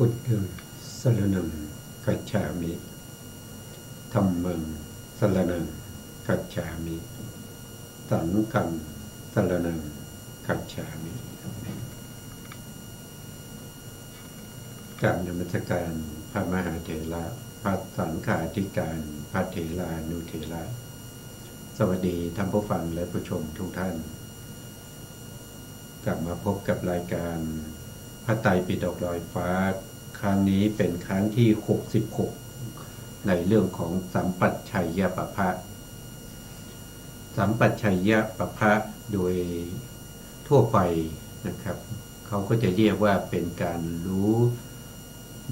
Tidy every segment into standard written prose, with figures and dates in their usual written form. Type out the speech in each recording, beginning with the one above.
พุทธังสรณังคัจฉามิธัมมังสรณังคัจฉามิสังฆังสรณังคัจฉามิกราบนมัสการพระมหาเถระพระสังฆาธิการพระเถรานุเถระสวัสดีท่านผู้ฟังและผู้ชมทุกท่านกลับมาพบกับรายการพระไตรปิฎกลอยฟ้าครั้งนี้เป็นครั้งที่66ในเรื่องของสัมปัชชัยยปภะสัมปัชชัยยปภะโดยทั่วไปนะครับเขาก็จะเรียกว่าเป็นการ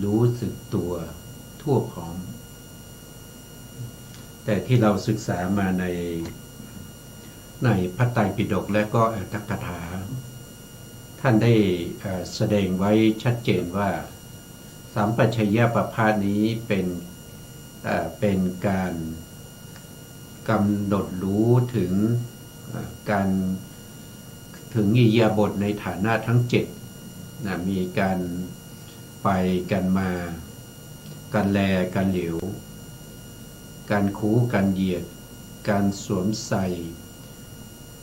รู้สึกตัวทั่วพร้อมแต่ที่เราศึกษามาในพระไตรปิฎกและก็อัตถกถาท่านได้แสดงไว้ชัดเจนว่าสัมปัชชัยยปภะนี้เป็นการกำหนดรู้ถึงการถึงอิริยาบถในฐานะทั้ง7นะมีการไปกันมาการแลการเหลียวการคูการเหยียดการสวมใส่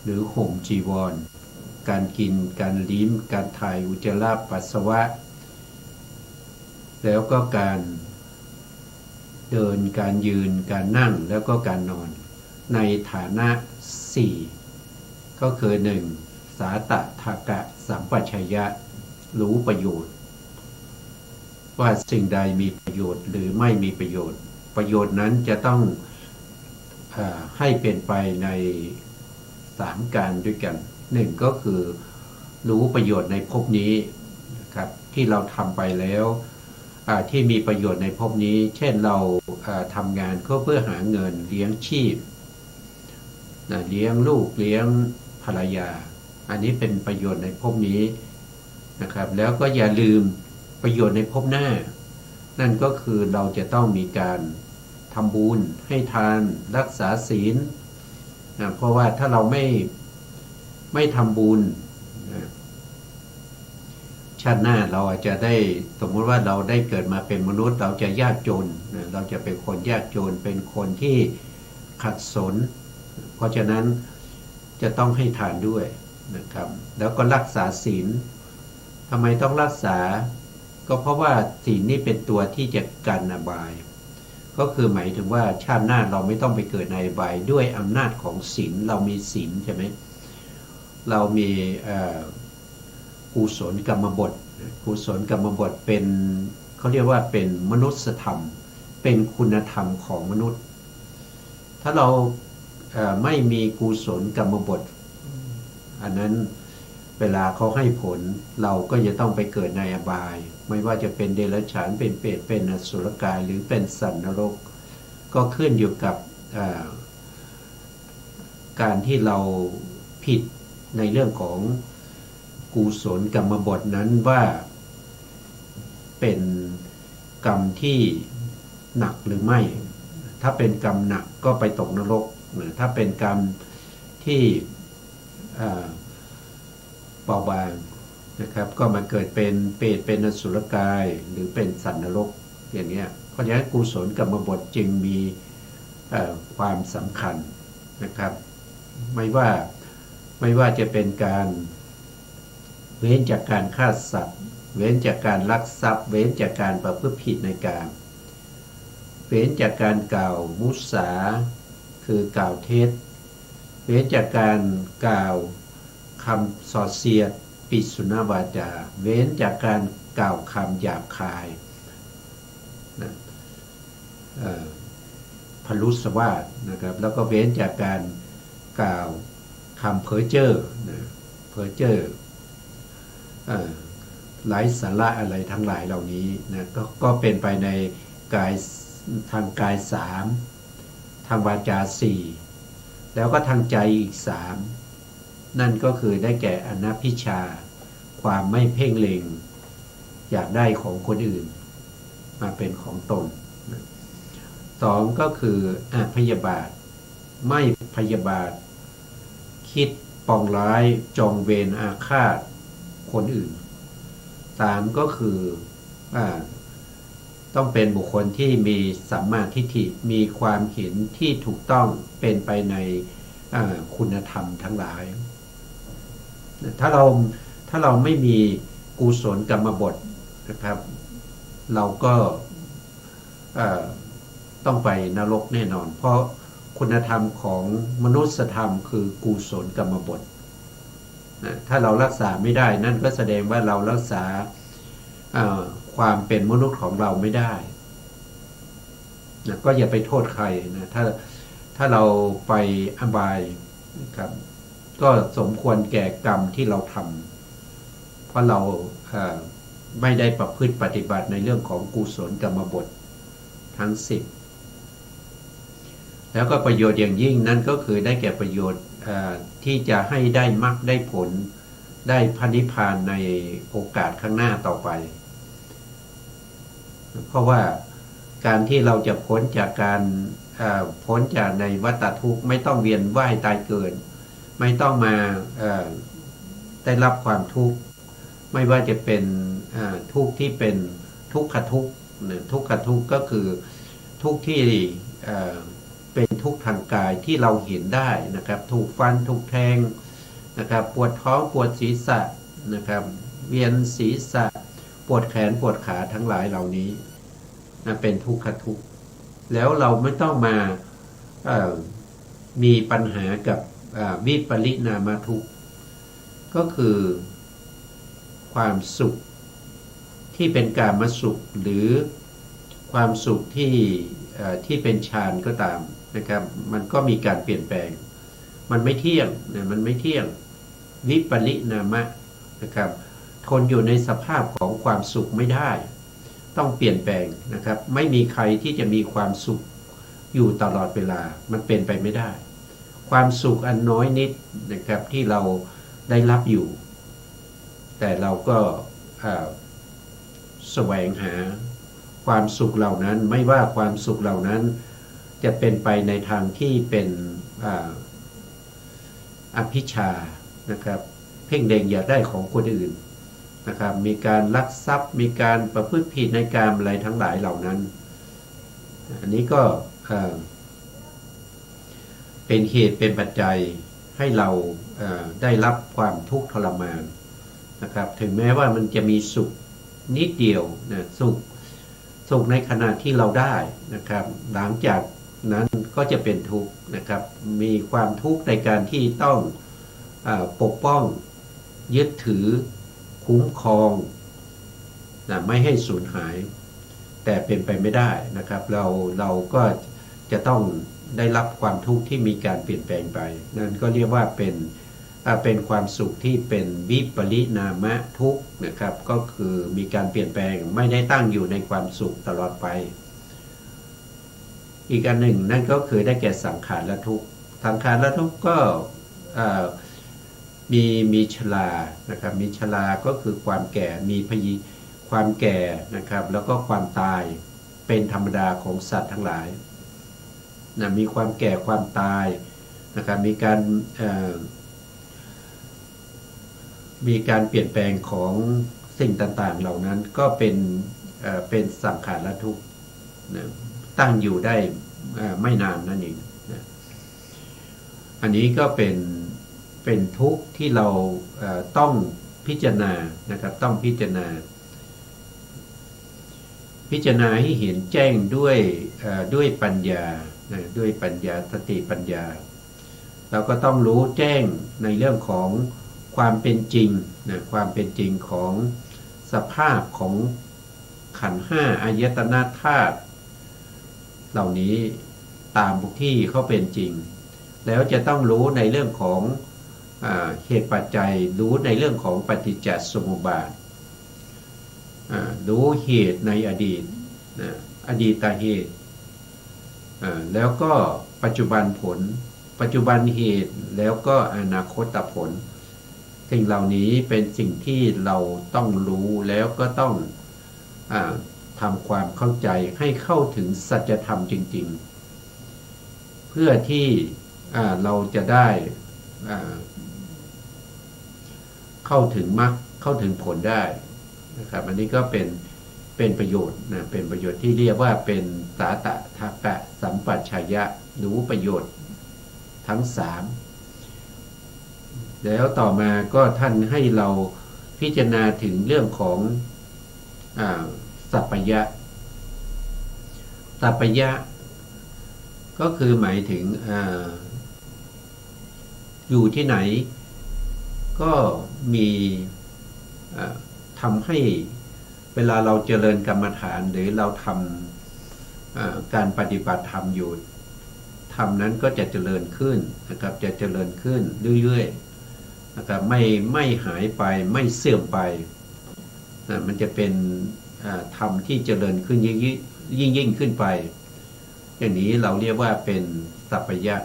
หรือห่มจีวรการกินการลิ้มการถ่ายอุจจาระปัสสาวะแล้วก็การเดินการยืนการนั่งแล้วก็การนอนในฐานะ4ก็คือ1สาตถกะสัมปชัญญะรู้ประโยชน์ว่าสิ่งใดมีประโยชน์หรือไม่มีประโยชน์ประโยชน์นั้นจะต้องให้เป็นไปใน3การด้วยกัน1ก็คือรู้ประโยชน์ในภพนี้นะครับที่เราทำไปแล้วที่มีประโยชน์ในภพนี้เช่นเราทำงานก็เพื่อหาเงินเลี้ยงชีพเลี้ยงลูกเลี้ยงภรรยาอันนี้เป็นประโยชน์ในภพนี้นะครับแล้วก็อย่าลืมประโยชน์ในภพหน้านั่นก็คือเราจะต้องมีการทำบุญให้ทานรักษาศีลเพราะว่าถ้าเราไม่ทำบุญชาติหน้าเราอาจจะได้สมมติว่าเราได้เกิดมาเป็นมนุษย์เราจะยากจนเราจะเป็นคนยากจนเป็นคนที่ขัดสนเพราะฉะนั้นจะต้องให้ทานด้วยนะครับแล้วก็รักษาศีลทำไมต้องรักษาก็เพราะว่าศีลนี่เป็นตัวที่จะกันอบายก็คือหมายถึงว่าชาติหน้าเราไม่ต้องไปเกิดในอบายด้วยอำนาจของศีลเรามีศีลใช่ไหมเรามีกุศลกรรมบทกุศลกรรมบทเป็นเขาเรียกว่าเป็นมนุษยธรรมเป็นคุณธรรมของมนุษย์ถ้าเราไม่มีกุศลกรรมบทอันนั้นเวลาเขาให้ผลเราก็จะต้องไปเกิดในอบายไม่ว่าจะเป็นเดรัจฉานเป็นเปรตเป็นอสุรกายหรือเป็นสัตว์นรกก็ขึ้นอยู่กับการที่เราผิดในเรื่องของกุศลกรรมบทนั้นว่าเป็นกรรมที่หนักหรือไม่ถ้าเป็นกรรมหนักก็ไปตกนรกถ้าเป็นกรรมที่เบาบางนะครับก็มาเกิดเป็นเปรตเป็นอสุรกายหรือเป็นสัตว์นรกอย่างนี้เพราะฉะนั้นกุศลกรรมบทจึงมีความสำคัญนะครับไม่ว่าจะเป็นการเว้นจากการฆ่าสัตว์เว้นจากการลักทรัพย์เว้นจากการประพฤติผิดในกามเว้นจากการกล่าวมุสาคือกล่าวเท็จเว้นจากการกล่าวคำส่อเสียดปิสุนวาจาเว้นจากการกล่าวคำหยาบคายพลุสวาทนะครับแล้วก็เว้นจากการกล่าวคำเพ้อเจ้อเพ้อเจ้อไร้สาระอะไรทั้งหลายเหล่านี้นะก็เป็นไปในกายทางกาย3ทางวาจา4แล้วก็ทางใจอีก3นั่นก็คือได้แก่อนัพพิชาความไม่เพ่งเล็งอยากได้ของคนอื่นมาเป็นของตน2ก็คืออพยาบาทไม่พยาบาทคิดปองร้ายจองเวรอาฆาตคนอื่น3ก็คือ ต้องเป็นบุคคลที่มีสัมมาทิฏฐิมีความเห็นที่ถูกต้องเป็นไปในคุณธรรมทั้งหลายถ้าเราไม่มีกุศลกรรมบทนะครับเราก็ต้องไปนรกแน่นอนเพราะคุณธรรมของมนุษยธรรมคือกุศลกรรมบทถ้าเรารักษาไม่ได้นั่นก็แสดงว่าเรารักษาความเป็นมนุษย์ของเราไม่ได้นะก็อย่าไปโทษใครนะถ้าเราไปอบายนะครับก็สมควรแก่กรรมที่เราทำเพราะเราไม่ได้ประพฤติปฏิบัติในเรื่องของกุศลกรรมบททั้ง10แล้วก็ประโยชน์อย่างยิ่งนั้นก็คือได้แก่ประโยชน์ที่จะให้ได้มรรคได้ผลได้พระนิพพานในโอกาสข้างหน้าต่อไปเพราะว่าการที่เราจะพ้นจากการพ้นจากในวัฏทุกข์ไม่ต้องเวียนว่ายตายเกิดไม่ต้องมาได้รับความทุกข์ไม่ว่าจะเป็นทุกข์ที่เป็นทุกขทุกข์ทุกขทุกข์ก็คือทุกข์ที่เป็นทุกข์ทางกายที่เราเห็นได้นะครับถูกฟันถูกแทงนะครับปวดท้องปวดศีรษะนะครับเวียนศีรษะปวดแขนปวดขาทั้งหลายเหล่านี้นะเป็นทุกขทุกข์แล้วเราไม่ต้องมามีปัญหากับวิปริณามทุกข์ก็คือความสุขที่เป็นกามสุขหรือความสุขที่เป็นฌานก็ตามนะครับมันก็มีการเปลี่ยนแปลงมันไม่เที่ยงนะมันไม่เที่ยงวิปริณามะนะครับทนอยู่ในสภาพของความสุขไม่ได้ต้องเปลี่ยนแปลงนะครับไม่มีใครที่จะมีความสุขอยู่ตลอดเวลามันเป็นไปไม่ได้ความสุขอันน้อยนิดนะครับที่เราได้รับอยู่แต่เราก็แสวงหาความสุขเหล่านั้นไม่ว่าความสุขเหล่านั้นจะเป็นไปในทางที่เป็นอภิชานะครับเพ่งเล็งอยากได้ของคนอื่นนะครับมีการลักทรัพย์มีการประพฤติผิดในการอะไรทั้งหลายเหล่านั้นอันนี้ก็เป็นเหตุเป็นปัจจัยให้เราได้รับความทุกข์ทรมานนะครับถึงแม้ว่ามันจะมีสุขนิดเดียวนะสุขในขณะที่เราได้นะครับหลังจากนั้นก็จะเป็นทุกข์นะครับมีความทุกข์ในการที่ต้องปกป้องยึดถือคุ้มครองนะไม่ให้สูญหายแต่เป็นไปไม่ได้นะครับเราก็จะต้องได้รับความทุกข์ที่มีการเปลี่ยนแปลงไปนั่นก็เรียกว่าเป็นความสุขที่เป็นวิปริณามะทุกข์นะครับก็คือมีการเปลี่ยนแปลงไม่ได้ตั้งอยู่ในความสุขตลอดไปอีกอันหนึ่งนั่นก็คือได้แก่สังขารและทุกข์สังขารและทุกข์ก็มีชรานะครับมีชราก็คือความแก่มีความแก่นะครับแล้วก็ความตายเป็นธรรมดาของสัตว์ทั้งหลายนะมีความแก่ความตายนะครับมีการเปลี่ยนแปลงของสิ่งต่างๆเหล่านั้นก็เป็นสังขารและทุกข์นะตั้งอยู่ได้ไม่นานนั่นเองนะอันนี้ก็เป็นทุกข์ที่เราต้องพิจารณานะครับต้องพิจารณาให้เห็นแจ้งด้วยปัญญาด้วยปัญญาสติปัญญาเราก็ต้องรู้แจ้งในเรื่องของความเป็นจริงนะความเป็นจริงของสภาพของขันธ์ห้าอายตนะธาตุเหล่านี้ตามที่เขาเป็นจริงแล้วจะต้องรู้ในเรื่องของเหตุปัจจัยรู้ในเรื่องของปฏิจจสมุปบาทรู้เหตุในอดีตอดีตเหตุแล้วก็ปัจจุบันผลปัจจุบันเหตุแล้วก็อนาคตผลสิ่งเหล่านี้เป็นสิ่งที่เราต้องรู้แล้วก็ต้องทำความเข้าใจให้เข้าถึงสัจธรรมจริงๆเพื่อที่เราจะได้เข้าถึงมรรคเข้าถึงผลได้นะครับอันนี้ก็เป็น เป็นประโยชน์นะเป็นประโยชน์ที่เรียกว่าเป็นสาตถกะสัมปชัญญะรู้ประโยชน์ทั้งสามแล้วต่อมาก็ท่านให้เราพิจารณาถึงเรื่องของสัพพยะสัพพยะก็คือหมายถึงอยู่ที่ไหนก็มีทำให้เวลาเราเจริญกรรมฐานหรือเราทำการปฏิบัติธรรมอยู่ธรรมนั้นก็จะเจริญขึ้นนะครับจะเจริญขึ้นเรื่อยๆนะครับไม่หายไปไม่เสื่อมไปมันจะเป็นธรรมที่เจริญขึ้นยิ่งขึ้นไปอย่างนี้เราเรียกว่าเป็นสัพพยะ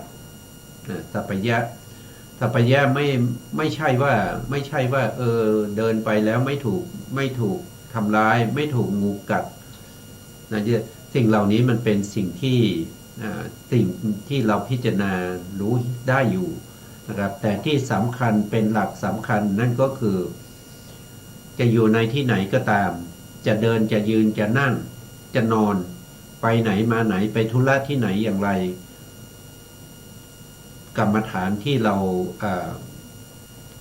สัพพยะสัพพยะไม่ใช่ว่าเดินไปแล้วไม่ถูกทำร้ายไม่ถูกงูกัดนะสิ่งเหล่านี้มันเป็นสิ่งที่เราพิจารณารู้ได้อยู่นะครับแต่ที่สำคัญเป็นหลักสำคัญนั่นก็คือจะอยู่ในที่ไหนก็ตามจะเดินจะยืนจะนั่งจะนอนไปไหนมาไหนไปธุระที่ไหนอย่างไรกรรมฐานที่เรา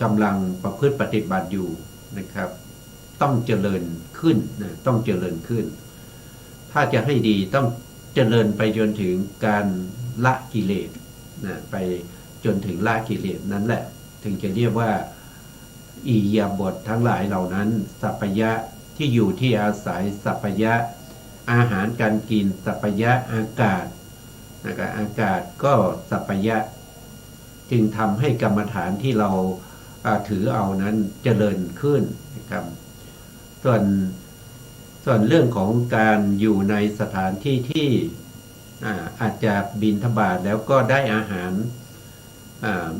กำลังประพฤติปฏิบัติอยู่นะครับต้องเจริญขึ้นนะต้องเจริญขึ้นถ้าจะให้ดีต้องเจริญไปจนถึงการละกิเลสนะไปจนถึงละกิเลสนั้นแหละถึงจะเรียกว่าอิริยาบถทั้งหลายเหล่านั้นสัพพยะที่อยู่ที่อาศัยสัพพยะอาหารการกินสัพพยะอากาศนะครับอากาศก็สัพพยะจึงทำให้กรรมฐานที่เราถือเอานั้นเจริญขึ้นนะครับส่วนเรื่องของการอยู่ในสถานที่ที่อาจจะบิณฑบาตแล้วก็ได้อาหาร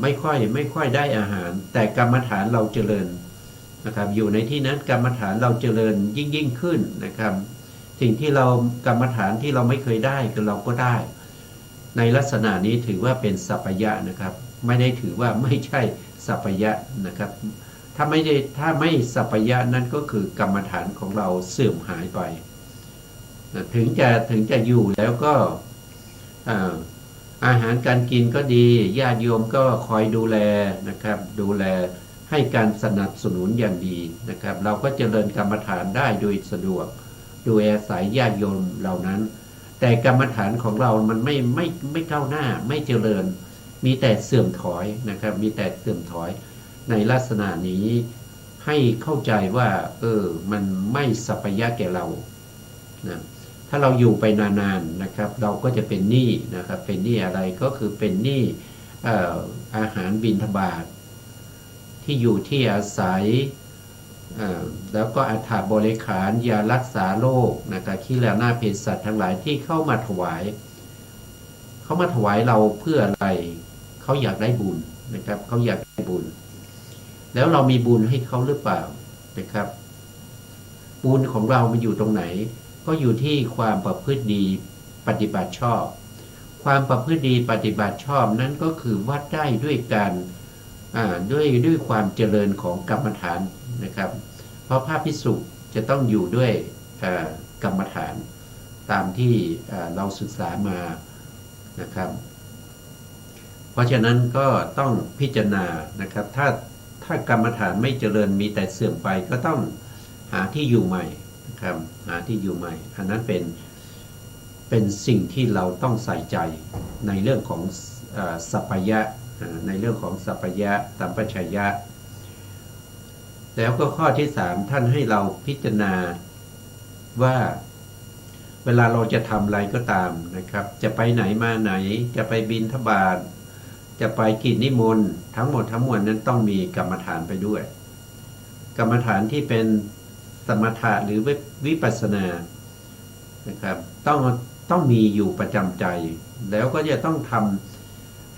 ไม่ค่อยได้อาหารแต่กรรมฐานเราเจริญนะครับอยู่ในที่นั้นกรรมฐานเราเจริญยิ่งขึ้นนะครับสิ่งที่เรากรรมฐานที่เราไม่เคยได้ก็เราก็ได้ในลักษณะนี้ถือว่าเป็นสัพพยะนะครับไม่ได้ถือว่าไม่ใช่สัพพยะนะครับถ้าไม่สัพพยะนั่นก็คือกรรมฐานของเราเสื่อมหายไปถึงจะอยู่แล้วก็อาหารการกินก็ดีญาติโยมก็คอยดูแลนะครับดูแลให้การสนับสนุนอย่างดีนะครับเราก็เจริญกรรมฐานได้โดยสะดวกโดยอาศัยญาติโยมเหล่านั้นแต่กรรมฐานของเรามันไม่ก้าวหน้าไม่เจริญมีแต่เสื่อมถอยนะครับมีแต่เสื่อมถอยในลักษณะนี้ให้เข้าใจว่ามันไม่สัพพยะแก่เรานะถ้าเราอยู่ไปนานๆนะครับเราก็จะเป็นหนี้นะครับเป็นหนี้อะไรก็คือเป็นหนี้อาหารบิณฑบาตที่อยู่ที่อาศัยแล้วก็อัฐบริขารยารักษาโรคนะครับขี้แล้วหน้าเภสัชทั้งหลายที่เข้ามาถวายเราเพื่ออะไรเขาอยากได้บุญนะครับเขาอยากได้บุญแล้วเรามีบุญให้เขาหรือเปล่านะครับบุญของเรามันอยู่ตรงไหนก็อยู่ที่ความประพฤติดีปฏิบัติชอบความประพฤติดีปฏิบัติชอบนั้นก็คือวัดได้ด้วยการด้วยความเจริญของกรรมฐานนะครับเพราะพระภิกษุจะต้องอยู่ด้วยกรรมฐานตามที่เราศึกษามานะครับเพราะฉะนั้นก็ต้องพิจารณานะครับถ้ากรรมฐานไม่เจริญมีแต่เสื่อมไปก็ต้องหาที่อยู่ใหม่นะครับหาที่อยู่ใหม่อันนั้นเป็นสิ่งที่เราต้องใส่ใจในเรื่องของสัพพยะในเรื่องของสัพพยะสัมปชัญญะแล้วก็ข้อที่3ท่านให้เราพิจารณาว่าเวลาเราจะทำอะไรก็ตามนะครับจะไปไหนมาไหนจะไปบิณฑบาตจะไปกิจนิมนต์ทั้งหมดทั้งมวลนั้นต้องมีกรรมฐานไปด้วยกรรมฐานที่เป็นสมถะหรือวิปัสสนานะครับต้องมีอยู่ประจำใจแล้วก็จะต้อง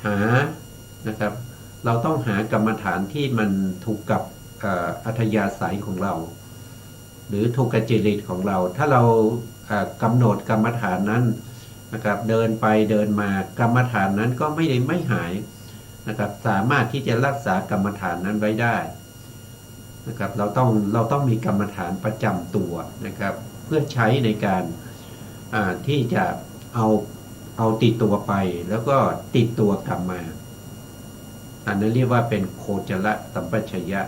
หานะครับเราต้องหากรรมฐานที่มันถูกกับอัธยาศัยของเราหรือถูกกับจริตของเราถ้าเรากำหนดกรรมฐานนั้นนะครับเดินไปเดินมากรรมฐานนั้นก็ไม่หายนะครับสามารถที่จะรักษากรรมฐานนั้นไว้ได้นะครับเราต้องมีกรรมฐานประจำตัวนะครับเพื่ พื่อใช้ในการที่จะเอาติดตัวไปแล้วก็ติดตัวกลับมาอันนั้นเรียกว่าเป็นโคจรสัมปชัญญะ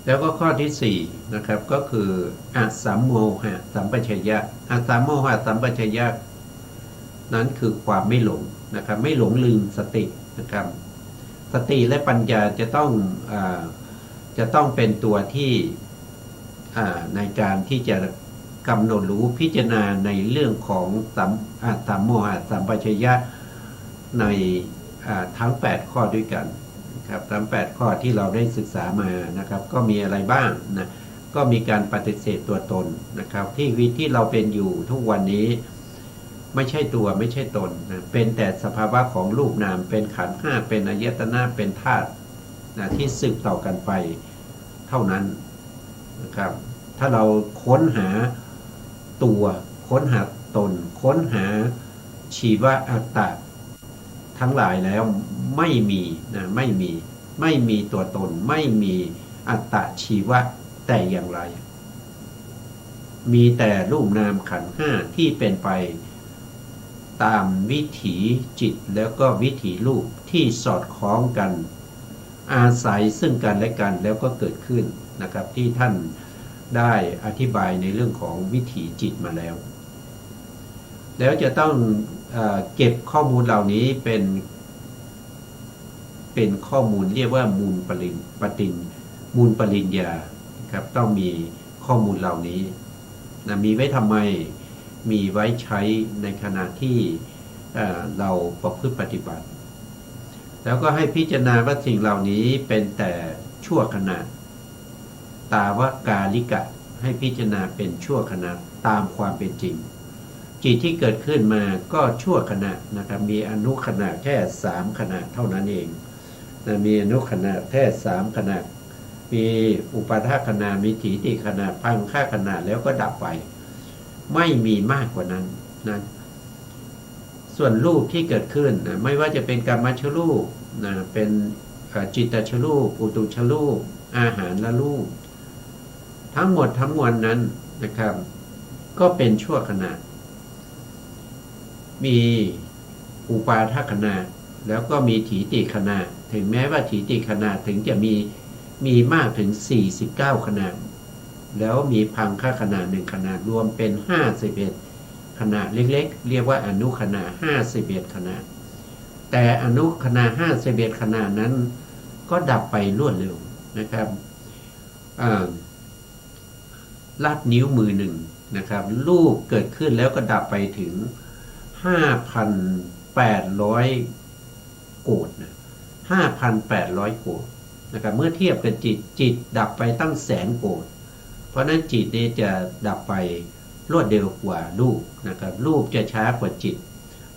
แล้วก็ข้อที่4นะครับก็คืออสัมโมหะสัมปชัญญะอสัมโมหะสัมปชัญญะนั้นคือความไม่หลงนะครับไม่หลงลืมสตินะครับสติและปัญญาจะต้องเป็นตัวที่ในการที่จะกำหนดรู้พิจารณาในเรื่องของสัมโมหะสัมปชัญญะในทั้ง8ข้อด้วยกันครับทั้ง8ข้อที่เราได้ศึกษามานะครับก็มีอะไรบ้างนะก็มีการปฏิเสธตัวตนนะครับที่เราเป็นอยู่ทุกวันนี้ไม่ใช่ตัวไม่ใช่ตนนะเป็นแต่สภาวะของรูปนามเป็นขันธ์5เป็นอายตนะเป็นธาตุนะที่สืบต่อกันไปเท่านั้นนะครับถ้าเราค้นหาตัวค้นหาตนค้นหาชีวะอัตตาทั้งหลายแล้วไม่มีนะไม่มีตัวตนไม่มีอัตตชีวะแต่อย่างไรมีแต่รูปนามขันธ์5ที่เป็นไปตามวิถีจิตแล้วก็วิถีรูปที่สอดคล้องกันอาศัยซึ่งกันและกันแล้วก็เกิดขึ้นนะครับที่ท่านได้อธิบายในเรื่องของวิถีจิตมาแล้วจะต้องเก็บข้อมูลเหล่านี้เป็นข้อมูลเรียกว่ามูลปริญญาครับต้องมีข้อมูลเหล่านี้นะมีไว้ทำไมมีไว้ใช้ในขณะที่เราประพฤติปฏิบัติแล้วก็ให้พิจารณาว่าสิ่งเหล่านี้เป็นแต่ชั่วขณะตาวกาลิกะให้พิจารณาเป็นชั่วขณะตามความเป็นจริงจิตที่เกิดขึ้นมาก็ชั่วขณะนะครับมีอนุขณะแค่3ขณะเท่านั้นเองนะมีอนุขณะแค่3ขณะมีอุปาทขณะมีถีติขณะพังค่าขณะแล้วก็ดับไปไม่มีมากกว่านั้นนะส่วนรูปที่เกิดขึ้นนะไม่ว่าจะเป็นกรรมชรูปนะเป็นจิตตชรูปอุตุชรูปอาหารและรูปทั้งหมดทั้งมวลนั้นนะครับก็เป็นชั่วขณะมีอุปาทขณะแล้วก็มีถีติขณะถึงแม้ว่าถีติขณะถึงจะมีมากถึง49ขณะแล้วมีพังค่าขณะ1ขณะรวมเป็น51ขณะเล็กๆเรียกว่าอนุขณะ51ขณะแต่อนุขณะ51ขณะนั้นก็ดับไปรวดเร็วนะครับลัดนิ้วมือหนึ่งนะครับรูปเกิดขึ้นแล้วก็ดับไปถึง5,800 โกฏนะ5,800 โกฏนะครับเมื่อเทียบกับจิตดับไปตั้งแสนโกฏเพราะนั้นจิตนี้จะดับไปรวดเร็วกว่ารูปนะครับรูปจะช้ากว่าจิต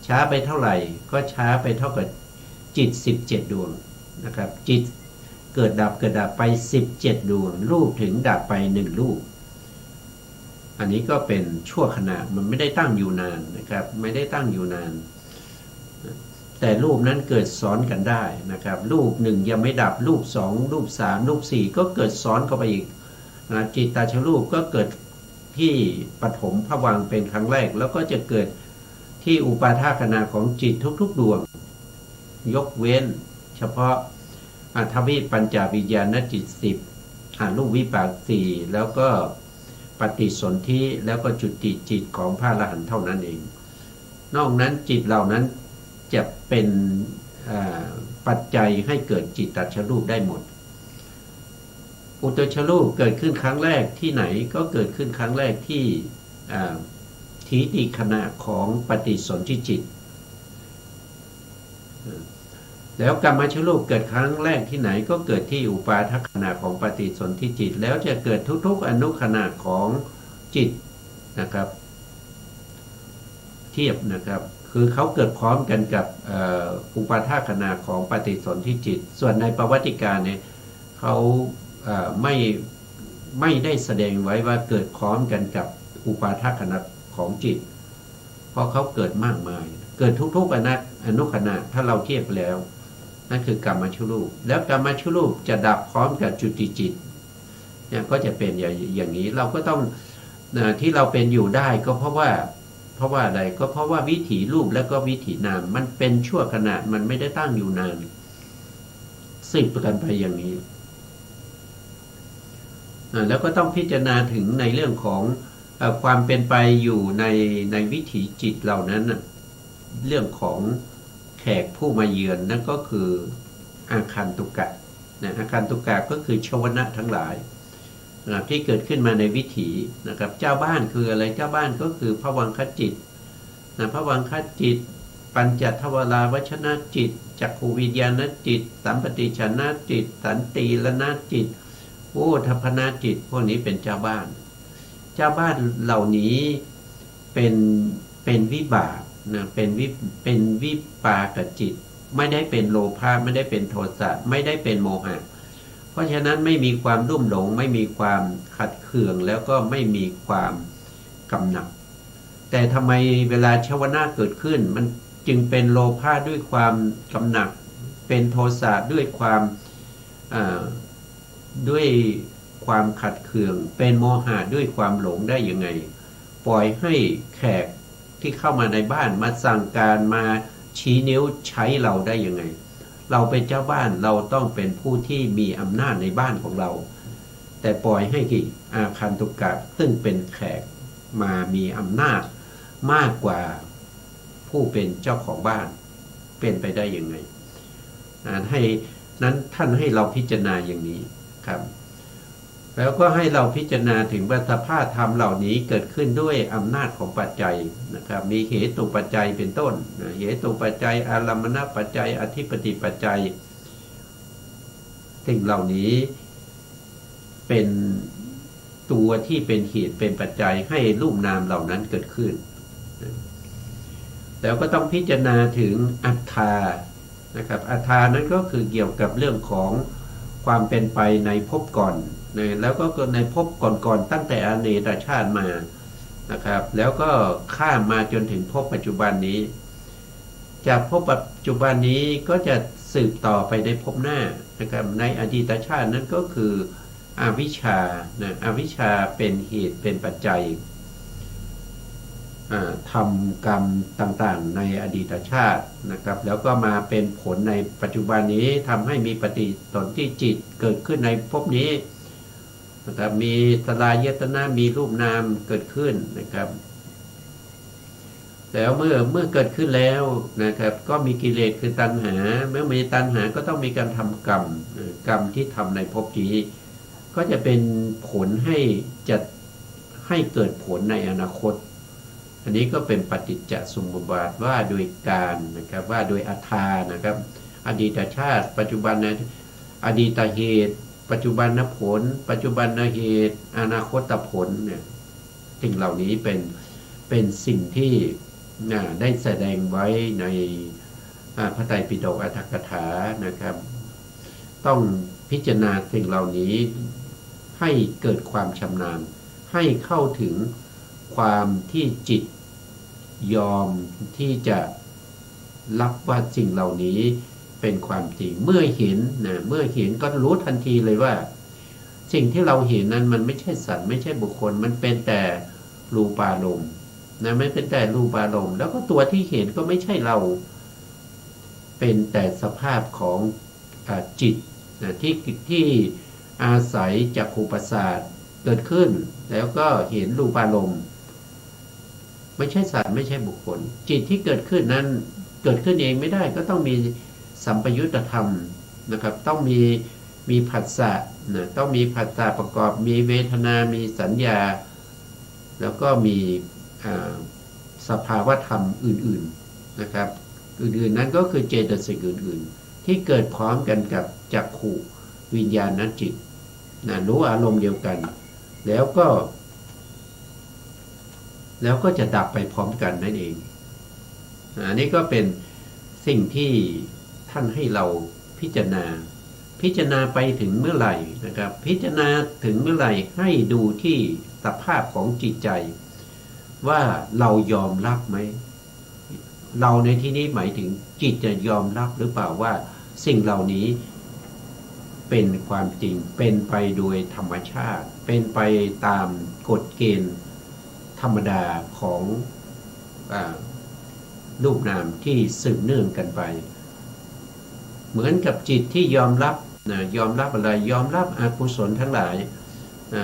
ช้าไปเท่าไหร่ก็ช้าไปเท่ากับจิต17ดวงนะครับจิตเกิดดับไป17ดวงรูปถึงดับไป1รูปอันนี้ก็เป็นชั่วขณะมันไม่ได้ตั้งอยู่นานนะครับไม่ได้ตั้งอยู่นานแต่รูปนั้นเกิดซ้อนกันได้นะครับรูป1ยังไม่ดับรูป2รูป3รูป4ก็เกิดซ้อนเข้าไปอีกจิตตชรูปก็เกิดที่ปฐมภวังค์เป็นครั้งแรกแล้วก็จะเกิดที่อุปาทขณะของจิตทุกๆดวงยกเว้นเฉพาะทวิปัญจวิญญาณจิต10รูปวิปาก4แล้วก็ปฏิสนธิแล้วก็จุติจิตของพระอรหันต์เท่านั้นเองนอกนั้นจิตเหล่านั้นจะเป็นปัจจัยให้เกิดจิตตชรูปได้หมดอุตชรูปเกิดขึ้นครั้งแรกที่ไหนก็เกิดขึ้นครั้งแรกที่ถีติขณะของปฏิสนธิจิตแล้วกรรมชรูปเกิดครั้งแรกที่ไหนก็เกิดที่อุปาทขณะของปฏิสนธิจิตแล้วจะเกิดทุกๆอนุขณะของจิตนะครับเทียบนะครับคือเขาเกิดพร้อมกันกับอุปาทขณะของปฏิสนธิจิตส่วนในประวัติการเนี่ยเขาไม่ได้แสดงไว้ว่าเกิดพร้อมกันกับอุปาทขณะของจิตเพราะเขาเกิดมากมายเกิดทุกๆอนุขณะถ้าเราเทียบแล้วนั่นคือกรรมชรูปแล้วกรรมชรูปจะดับพร้อมกับจุติจิต เนี่ยก็จะเป็นอย่างนี้เราก็ต้องที่เราเป็นอยู่ได้ก็เพราะว่าอะไรก็เพราะว่าวิถีรูปแล้วก็วิถีนามมันเป็นชั่วขณะมันไม่ได้ตั้งอยู่นานสืบกันไปอย่างนี้แล้วก็ต้องพิจารณาถึงในเรื่องของความเป็นไปอยู่ในวิถีจิตเหล่านั้นเรื่องของแขกผู้มาเยือนนั่นก็คืออาคันตุกะนะอาคันตุกะก็คือชวนะทั้งหลายที่เกิดขึ้นมาในวิถีนะครับเจ้าบ้านคืออะไรเจ้าบ้านก็คือภวังคจิตภวังคจิตปัญจทวาราวชนะจิตจักขูวิญญาณจิตสัมปติชนะจิตสันติรณจิตโอทัพพนาจิตพวกนี้เป็นเจ้าบ้านเหล่านี้เป็นวิบากนะเป็นวิปากจิตไม่ได้เป็นโลภะไม่ได้เป็นโทสะไม่ได้เป็นโมหะเพราะฉะนั้นไม่มีความรุ่มหลงไม่มีความขัดเคืองแล้วก็ไม่มีความกำหนัดแต่ทำไมเวลาชวนะเกิดขึ้นมันจึงเป็นโลภะด้วยความกำหนัดเป็นโทสะด้วยความขัดเคืองเป็นโมหะด้วยความหลงได้ยังไงปล่อยให้แขกที่เข้ามาในบ้านมาสั่งการมาชี้นิ้วใช้เราได้ยังไงเราเป็นเจ้าบ้านเราต้องเป็นผู้ที่มีอำนาจในบ้านของเราแต่ปล่อยให้อาคันตุกะซึ่งเป็นแขกมามีอำนาจมากกว่าผู้เป็นเจ้าของบ้านเป็นไปได้ยังไงให้นั้นท่านให้เราพิจารณาอย่างนี้ครับแล้วก็ให้เราพิจารณาถึงว่าสภาพธรรมเหล่านี้เกิดขึ้นด้วยอำนาจของปัจจัยนะครับมีเหตุปัจจัยเป็นต้นเหตุปัจจัยอารัมมณปัจจัยอธิปติปัจจัยสิ่งเหล่านี้เป็นตัวที่เป็นเหตุเป็นปัจจัยให้รูปนามเหล่านั้นเกิดขึ้นแล้วก็ต้องพิจารณาถึงอัตถานะครับอัตถานั้นก็คือเกี่ยวกับเรื่องของความเป็นไปในภพก่อนแล้วก็ในภพก่อนๆตั้งแต่อเนกชาติมานะครับแล้วก็ข้ามมาจนถึงภพปัจจุบันนี้จากภพปัจจุบันนี้ก็จะสืบต่อไปในภพหน้านะครับในอดีตชาตินั้นก็คืออวิชชาอวิชชาเป็นเหตุเป็นปัจจัยทำกรรมต่างๆในอดีตชาตินะครับแล้วก็มาเป็นผลในปัจจุบันนี้ทำให้มีปฏิสนธิจิตเกิดขึ้นในภพนี้นะครับมีสลายตนะมีรูปนามเกิดขึ้นนะครับแล้วเมื่อเกิดขึ้นแล้วนะครับก็มีกิเลสคือตัณหาเมื่อมีตัณหาก็ต้องมีการทำกรรมที่ทำในภพนี้ก็จะเป็นผลให้เกิดผลในอนาคตอันนี้ก็เป็นปฏิจจสมุปบาทว่าโดยการนะครับว่าโดยอัตถานะครับอดีตชาติปัจจุบันอดีตเหตุปัจจุบันผลปัจจุบันเหตุอนาคตผลเนี่ยสิ่งเหล่านี้เป็นสิ่งที่ได้แสดงไว้ในพระไตรปิฎกอรรถกถานะครับต้องพิจารณาสิ่งเหล่านี้ให้เกิดความชำนาญให้เข้าถึงความที่จิตยอมที่จะรับว่าสิ่งเหล่านี้เป็นความจริงเมื่อเห็นก็รู้ทันทีเลยว่าสิ่งที่เราเห็นนั้นมันไม่ใช่สัตว์ไม่ใช่บุคคลมันเป็นแต่รูปารมณ์ไม่เป็นแต่รูปารมณ์แล้วก็ตัวที่เห็นก็ไม่ใช่เราเป็นแต่สภาพของจิตที่อาศัยจักขุประสาทเกิดขึ้นแล้วก็เห็นรูปารมณ์ไม่ใช่สัตว์ไม่ใช่บุคคลจิตที่เกิดขึ้นนั้นเกิดขึ้นเองไม่ได้ก็ต้องมีสัมปยุตธรรมนะครับต้องมีผัสสะต้องมีผัสสะประกอบมีเวทนามีสัญญาแล้วก็มีสภาวธรรมอื่นๆนะครับอื่นๆนั้นก็คือเจตสิกอื่นๆที่เกิดพร้อมกันกับจักขุวิญญาณจิตรู้อารมณ์เดียวกันแล้วก็จะดับไปพร้อมกันนั่นเองอันนี้ก็เป็นสิ่งที่ท่านให้เราพิจารณาไปถึงเมื่อไหร่นะครับพิจารณาถึงเมื่อไหร่ให้ดูที่สภาพของจิตใจว่าเรายอมรับไหมเราในที่นี้หมายถึงจิตจะยอมรับหรือเปล่าว่าสิ่งเหล่านี้ เป็นความจริงเป็นไปโดยธรรมชาติเป็นไปตามกฎเกณฑ์ธรรมดาของรูปนามที่สืบเนื่องกันไปเหมือนกับจิตที่ยอมรับยอมรับอะไรยอมรับอกุศลทั้งหลาย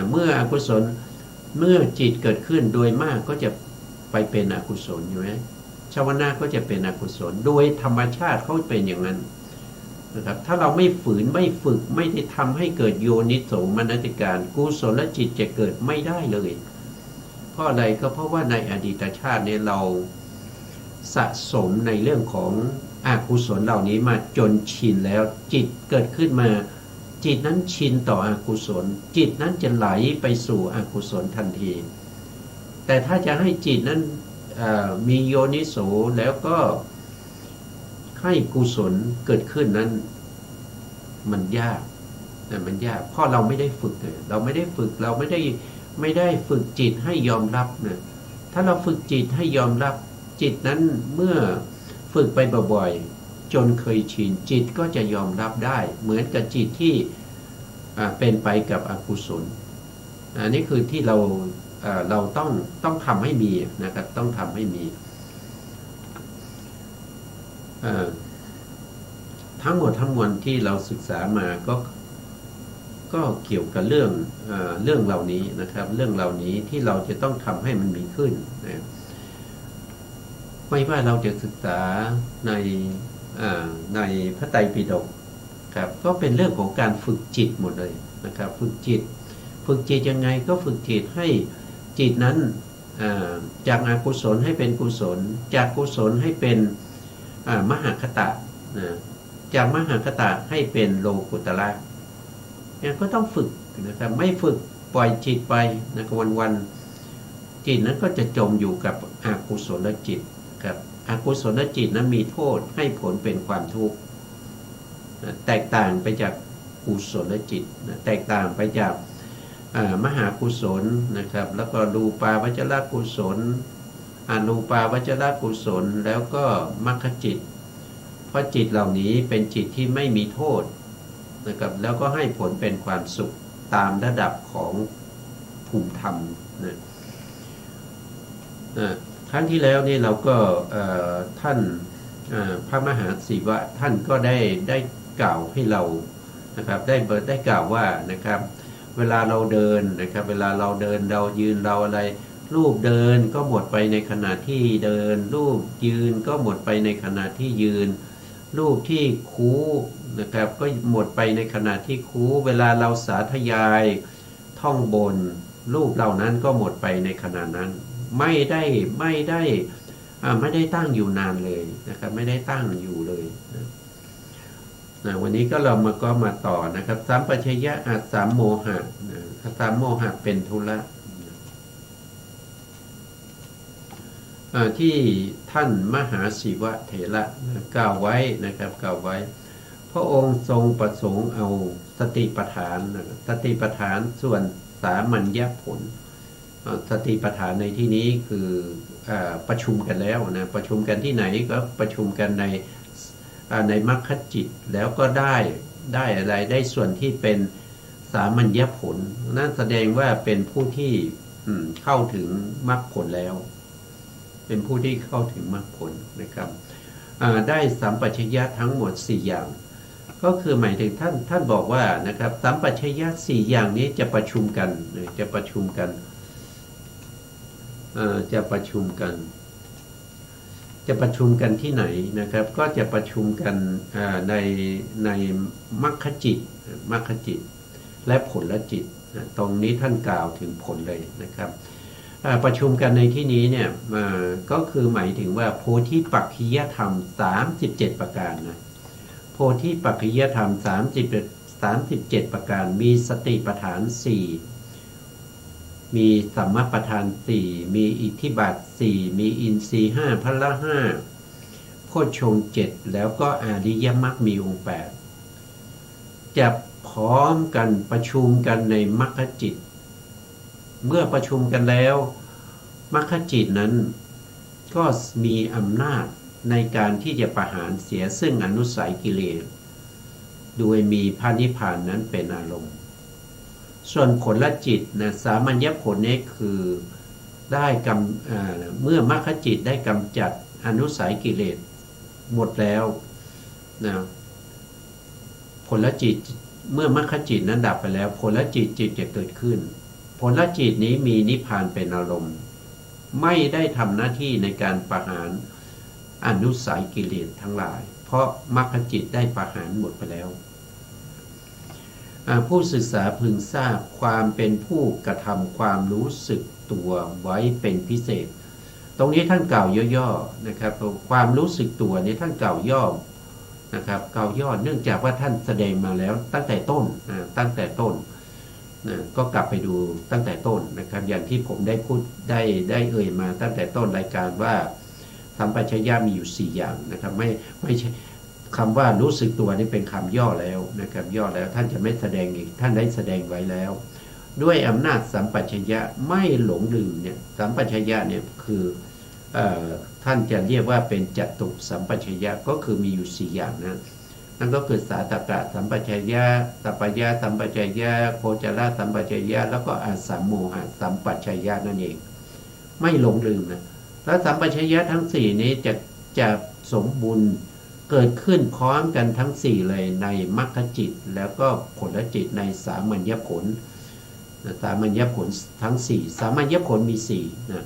เมื่ออกุศลเมื่อจิตเกิดขึ้นโดยมากก็จะไปเป็นอกุศลอยู่ไหมชาวนาก็จะเป็นอกุศลโดยธรรมชาติเขาเป็นอย่างนั้นนะครับถ้าเราไม่ฝืนไม่ฝึกไม่ได้ทำให้เกิดโยนิโสมนสิการกุศลจิตจะเกิดไม่ได้เลยเพราะอะไรก็เพราะว่าในอดีตชาติเนี่ยเราสะสมในเรื่องของอกุศลเหล่านี้มาจนชินแล้วจิตเกิดขึ้นมาจิตนั้นชินต่ออกุศลจิตนั้นจะไหลไปสู่อกุศลทันทีแต่ถ้าจะให้จิตนั้นมีโยนิโสแล้วก็ให้กุศลเกิดขึ้นนั้นมันยากเพราะเราไม่ได้ฝึกเราไม่ได้ฝึกเราไม่ได้ฝึกจิตให้ยอมรับนะถ้าเราฝึกจิตให้ยอมรับจิตนั้นเมื่อฝึกไปบ่อยๆจนเคยชินจิตก็จะยอมรับได้เหมือนกับจิตที่เป็นไปกับอกุศลอันนี้คือที่เราต้องทำให้มีนะครับต้องทำให้มีทั้งหมดทั้งมวลที่เราศึกษามาก็เกี่ยวกับเรื่องเหล่านี้นะครับเรื่องเหล่านี้ที่เราจะต้องทำให้มันมีขึ้นนะไม่ว่าเราจะศึกษาในพระไตรปิฎกครับก็เป็นเรื่องของการฝึกจิตหมดเลยนะครับฝึกจิตยังไงก็ฝึกจิตให้จิตนั้นจากอกุศลให้เป็นกุศลจากกุศลให้เป็นมหคตะจากมหคตะให้เป็นโลกุตระเนี่ยก็ต้องฝึกนะครับไม่ฝึกปล่อยจิตไปนะครับวันจิตนั้นก็จะจมอยู่กับอกุศลจิตครับอกุศลจิตนั้นมีโทษให้ผลเป็นความทุกข์แตกต่างไปจากกุศลจิตแตกต่างไปจากมหากุศลนะครับแล้วก็รูปาวจรกุศลอรูปาวจรกุศลแล้วก็มรรคจิตเพราะจิตเหล่านี้เป็นจิตที่ไม่มีโทษนะครับแล้วก็ให้ผลเป็นความสุขตามระดับของภูมิธรรมนะครั้งที่แล้วนี่เราก็ท่านพระมหาศิวะท่านก็ได้กล่าวให้เรานะครับได้กล่าวว่านะครับเวลาเราเดินนะครับเวลาเราเดินเรายืนเราอะไรรูปเดินก็หมดไปในขณะที่เดินรูปยืนก็หมดไปในขณะที่ยืนรูปที่คูนะครับก็หมดไปในขณะที่คูเวลาเราสาธยายท่องบนรูปเหล่านั้นก็หมดไปในขณะนั้นไม่ได้ตั้งอยู่นานเลยนะครับไม่ได้ตั้งอยู่เลยวันนี้ก็เรามาต่อนะครับสัมปชัญญะสามโมหะสามโมหะเป็นทุละที่ท่านมหาศิวะเถระกล่าวไว้นะครับกล่าวไว้พระองค์ทรงประสงค์เอาสติปัฏฐานส่วนสามัญญผลสติปัฏฐานในที่นี้คือประชุมกันแล้วนะประชุมกันที่ไหนก็ประชุมกันในมรรคจิตแล้วก็ได้อะไรได้ส่วนที่เป็นสามัญญผลนั่นแสดงว่าเป็นผู้ที่เข้าถึงมรรคผลแล้วเป็นผู้ที่เข้าถึงมรรคผลนะครับได้สัมปชัญญะทั้งหมด4อย่างก็คือหมายถึงท่านบอกว่านะครับสัมปชัญญะ4อย่างนี้จะประชุมกันที่ไหนนะครับก็จะประชุมกันในมรรคจิตและผลจิตตรงนี้ท่านกล่าวถึงผลเลยนะครับประชุมกันในที่นี้เนี่ยก็คือหมายถึงว่าโพธิปักขิยธรรม37ประการนะโพธิปักขิยธรรม37ประการมีสติปัฏฐาน4มีสัมมาปัฏฐาน4มีอิทธิบาท4มีอินทรีย์5พละ5โพชฌงค์7แล้วก็อริยมรรคมีองค์8จะพร้อมกันประชุมกันในมรรคจิตเมื่อประชุมกันแล้วมรรคจิตนั้นก็มีอำนาจในการที่จะประหารเสียซึ่งอนุสัยกิเลส โดยมีพระนิพพานนั้นเป็นอารมณ์ส่วนผลละจิตนะสามัญญผลนี้คือได้เมื่อมรรคจิตได้กำจัดอนุสัยกิเลสหมดแล้วนะผลละจิตเมื่อมรรคจิตนั้นดับไปแล้วผลละจิตจะเกิดขึ้นผลละจิตนี้มีนิพพานเป็นอารมณ์ไม่ได้ทำหน้าที่ในการประหารอนุสัยกิเลสทั้งหลายเพราะมรรคจิตได้ประหารหมดไปแล้วผู้ศึกษาพึงทราบความเป็นผู้กระทำความรู้สึกตัวไว้เป็นพิเศษตรงนี้ท่านกล่าวย่อๆนะครับความรู้สึกตัวนี้ท่านกล่าวย่อนะครับกล่าวย่อเนื่องจากว่าท่านแสดงมาแล้วตั้งแต่ต้นก็กลับไปดูตั้งแต่ต้นนะครับอย่างที่ผมได้พูดได้เอ่ยมาตั้งแต่ต้นรายการว่าสัมปชัญญะมีอยู่4อย่างนะครับไม่ใช่คำว่ารู้สึกตัวนี่เป็นคำย่อแล้วนะครับย่อแล้วท่านจะไม่แสดงอีกท่านได้แสดงไว้แล้วด้วยอำนาจสัมปชัญญะไม่หลงลืมเนี่ยสัมปชัญญะเนี่ยคือท่านจะเรียกว่าเป็นจตุสัมปชัญญะก็คือมีอยู่4อย่างนะนั่นก็คือสาตกะสัมปชัญญะสัพพยะสัมปชัญญะโคจรสัมปชัญญะแล้วก็อาสัมโมหะสัมปชัญญะนั่นเองไม่หลงลืมนะแล้วสัมปชัญญะทั้ง4นี้จะสมบูรณ์เกิดขึ้นพร้อมกันทั้ง4เลยในมรรคจิตแล้วก็ผลจิตในสามัญญผลสามัญญผลทั้ง4สามัญญผลมี4นะ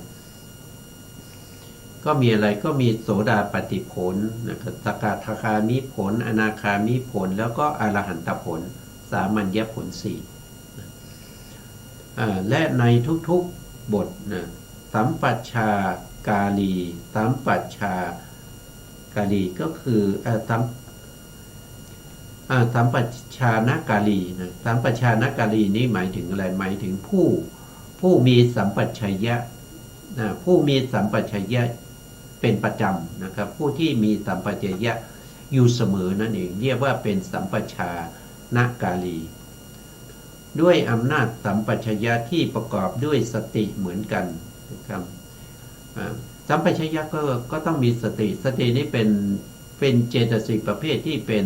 ก็มีอะไรก็มีโสดาปัตติผลนะครับสกทาคามิผลอนาคามิผลแล้วก็อรหันตผลสามัญญผล4และในทุกๆบทนะสัมปัชชากาลีสัมปัชชากาลีก็คือสัมปัชชานกาลีนะสัมปัชชานกาลีนี้หมายถึงอะไรหมายถึงผู้มีสัมปัชญะผู้มีสัมปัชญะเป็นประจำนะครับผู้ที่มีสัมปชัญญะอยู่เสมอนั่นเองเรียกว่าเป็นสัมปชานกาลีด้วยอำนาจสัมปชัญญะที่ประกอบด้วยสติเหมือนกันนะครับสัมปชัญญะก็ต้องมีสตินี้เป็นเจตสิกประเภทที่เป็น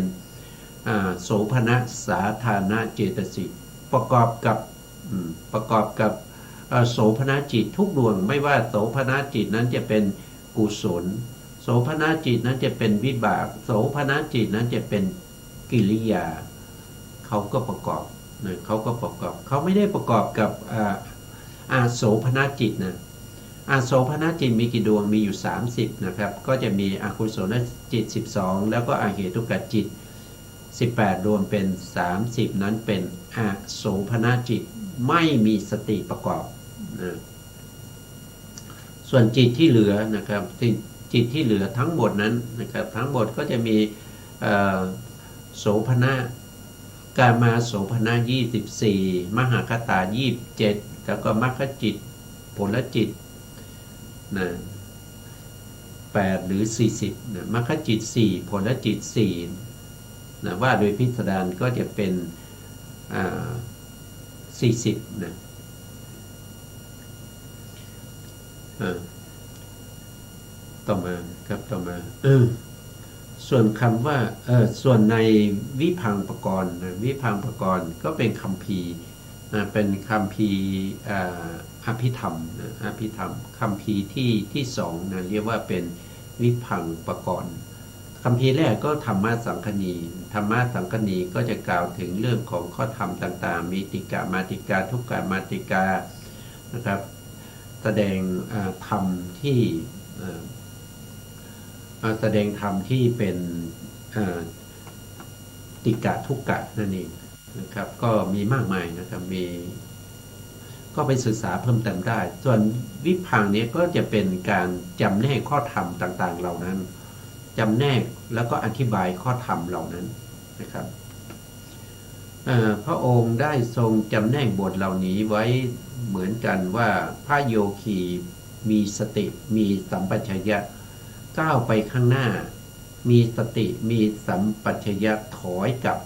โสภณสาธารณเจตสิกประกอบกับโสภณจิตทุกดวงไม่ว่าโสภณจิตนั้นจะเป็นกุศลโสภณจิตนั้นจะเป็นวิบากโสภณจิตนั้นจะเป็นกิริยาเขาก็ประกอบนะเขาไม่ได้ประกอบกับอาโสภณจิตนะอาโสภณจิตมีกี่ดวงมีอยู่30นะครับก็จะมีอกุศลจิต12แล้วก็อเหตุกจิต18รวมเป็น30นั้นเป็นอโสภณจิตไม่มีสติประกอบนะส่วนจิตที่เหลือนะครับจิตที่เหลือทั้งหมดนั้นนะครับทั้งหมดก็จะมีโสภณกามาโสภณ24มหคตา27แล้วก็มรรคจิตผลจิตนะ8หรือ40นะมรรคจิต4ผลจิต4นะว่าโดยพิสดารก็จะเป็น40นะต่อมาครับต่อมาส่วนคำว่าส่วนในวิพังปกรณ์วิพังปกรณ์ก็เป็นคัมภีร์เป็นคัมภีร์อภิธรรมอภิธรรมคัมภีร์ที่2นะเรียกว่าเป็นวิพังปกรณ์คัมภีร์แรกก็ธรรมะสังคณีก็จะกล่าวถึงเรื่องของข้อธรรมต่างๆมีติกะมาติกาทุกกะมาติกานะครับแสดงธรรมที่เป็นติกะทุกกะนั่นเองนะครับก็มีมากมายนะครับก็ไปศึกษาเพิ่มเติมได้ส่วนวิพังนี้ก็จะเป็นการจำแนกข้อธรรมต่างๆเหล่านั้นจำแนกแล้วก็อธิบายข้อธรรมเหล่านั้นนะครับพระองค์ได้ทรงจำแนกบทเหล่านี้ไว้เหมือนกันว่าพระโยคีมีสติมีสัมปชัญญะก้าวไปข้างหน้ามีสติมีสัมปชัญญะถอยกลับ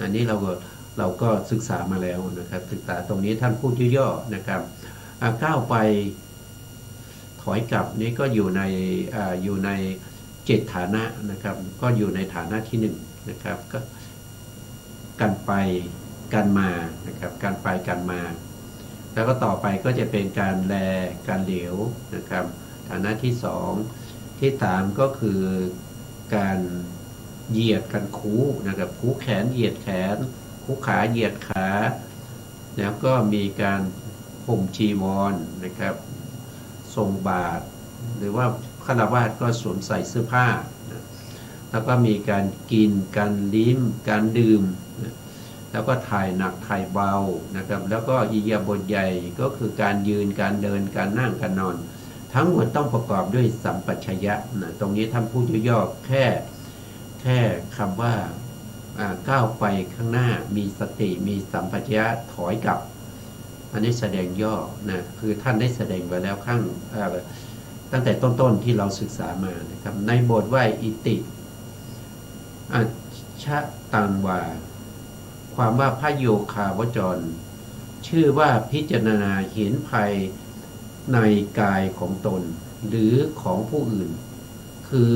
อันนี้เราก็ศึกษามาแล้วนะครับศึกษาตรงนี้ท่านพูดย่อๆนะครับก้าวไปถอยกลับนี้ก็อยู่ใน7ฐานะนะครับก็อยู่ในฐานะที่1นะครับก็ การไปการมานะครับการไปการมาแล้วก็ต่อไปก็จะเป็นการแลการเหลียวนะครับฐานะที่สองที่สามก็คือการเหยียดกันคูนะครับคูแขนเหยียดแขนคูขาเหยียดขาแล้วก็มีการห่มจีวรนะครับทรงบาตรหรือว่าฆราวาสก็สวมใส่เสื้อผ้านะแล้วก็มีการกินการลิ้มการดื่มนะแล้วก็ถ่ายหนักถ่ายเบานะครับแล้วก็อิริยาบถใหญ่ก็คือการยืนการเดินการนั่งการนอนทั้งหมดต้องประกอบด้วยสัมปชัญญะนะตรงนี้ท่านพูดย่อๆแค่คำว่าก้าวไปข้างหน้ามีสติมีสัมปชัญญะถอยกลับอันนี้แสดงย่อนะคือท่านได้แสดงไว้แล้วตั้งแต่ต้นๆที่เราศึกษามานะครับในบทว่าอิติอัจฉตังวาความว่าพระโยคาวจรชื่อว่าพิจารณาเห็นภัยในกายของตนหรือของผู้อื่นคือ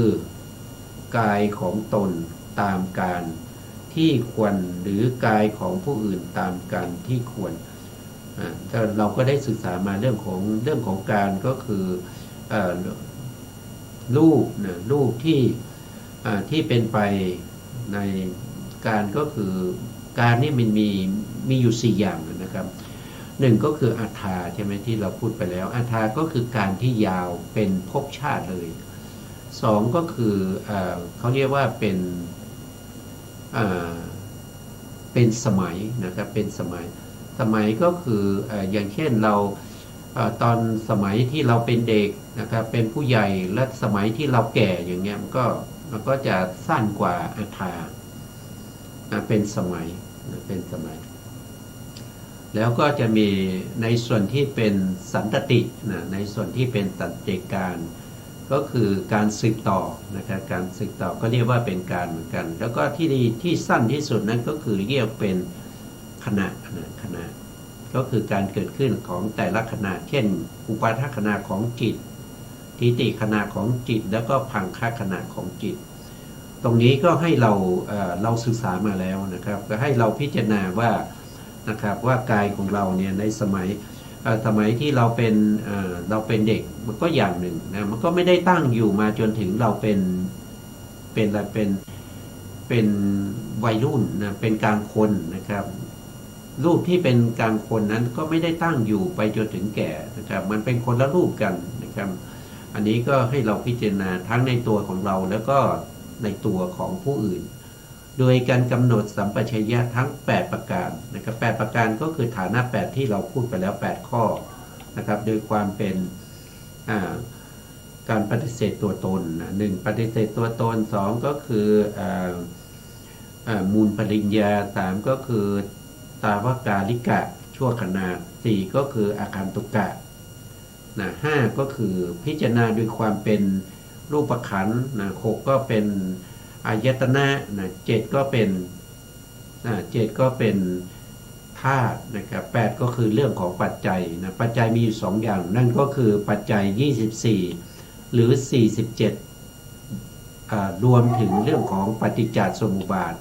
กายของตนตามการที่ควรหรือกายของผู้อื่นตามการที่ควรเราก็ได้ศึกษามาเรื่องของการก็คือรูปนะรูปที่เป็นไปในการก็คือการนี่มันมีอยู่4อย่างนะครับหนึ่งก็คืออัฏฐาใช่ไหมที่เราพูดไปแล้วอัฏฐาก็คือการที่ยาวเป็นภพชาติเลยสองก็คือเขาเรียกว่าเป็นสมัยนะครับเป็นสมัยก็คืออย่างเช่นเราตอนสมัยที่เราเป็นเด็กนะครับเป็นผู้ใหญ่และสมัยที่เราแก่อย่างเงี้ยมันก็จะสั้นกว่าอัฏฐาเป็นสมัยแล้วก็จะมีในส่วนที่เป็นสันตตินะในส่วนที่เป็นสันติการก็คือการสืบต่อนะครับการสืบต่อก็เรียกว่าเป็นการเหมือนกันแล้วก็ที่สั้นที่สุดนั้นก็คือเรียกเป็นขณะก็คือการเกิดขึ้นของแต่ละขณะเช่นอุปาทขณะของจิตทิฏฐิขณะของจิตแล้วก็พังคขณะของจิตตรงนี้ก็ให้เราศึกษามาแล้วนะครับก็ให้เราพิจารณาว่านะครับว่ากายของเราเนี่ยในสมัยที่เราเป็นเด็กมันก็อย่างหนึ่งนะมันก็ไม่ได้ตั้งอยู่มาจนถึงเราเป็นวัยรุ่นนะเป็นกลางคนนะครับรูปที่เป็นกลางคนนั้นก็ไม่ได้ตั้งอยู่ไปจนถึงแก่นะครับมันเป็นคนละรูปกันนะครับอันนี้ก็ให้เราพิจารณาทั้งในตัวของเราแล้วก็ในตัวของผู้อื่นโดยการกำหนดสัมปชัญญะทั้ง8ประการนะครับ8ประการก็คือฐานะ8ที่เราพูดไปแล้ว8ข้อนะครับโดยความเป็นการปฏิเสธตัวตน1ปฏิเสธตัวตน2ก็คือมูลปริญญา3ก็คือตาวกาลิกะชั่วขณะ4ก็คืออาคันตุกะ5ก็คือพิจารณาโดยความเป็นรูปขันธ์6ก็เป็นอายตนะ7ก็เป็นธาตุนะครับ8ก็คือเรื่องของปัจจัยปัจจัยมีอยู่2อย่างนั่นก็คือปัจจัย24หรือ47รวมถึงเรื่องของปฏิจจสมุปบาท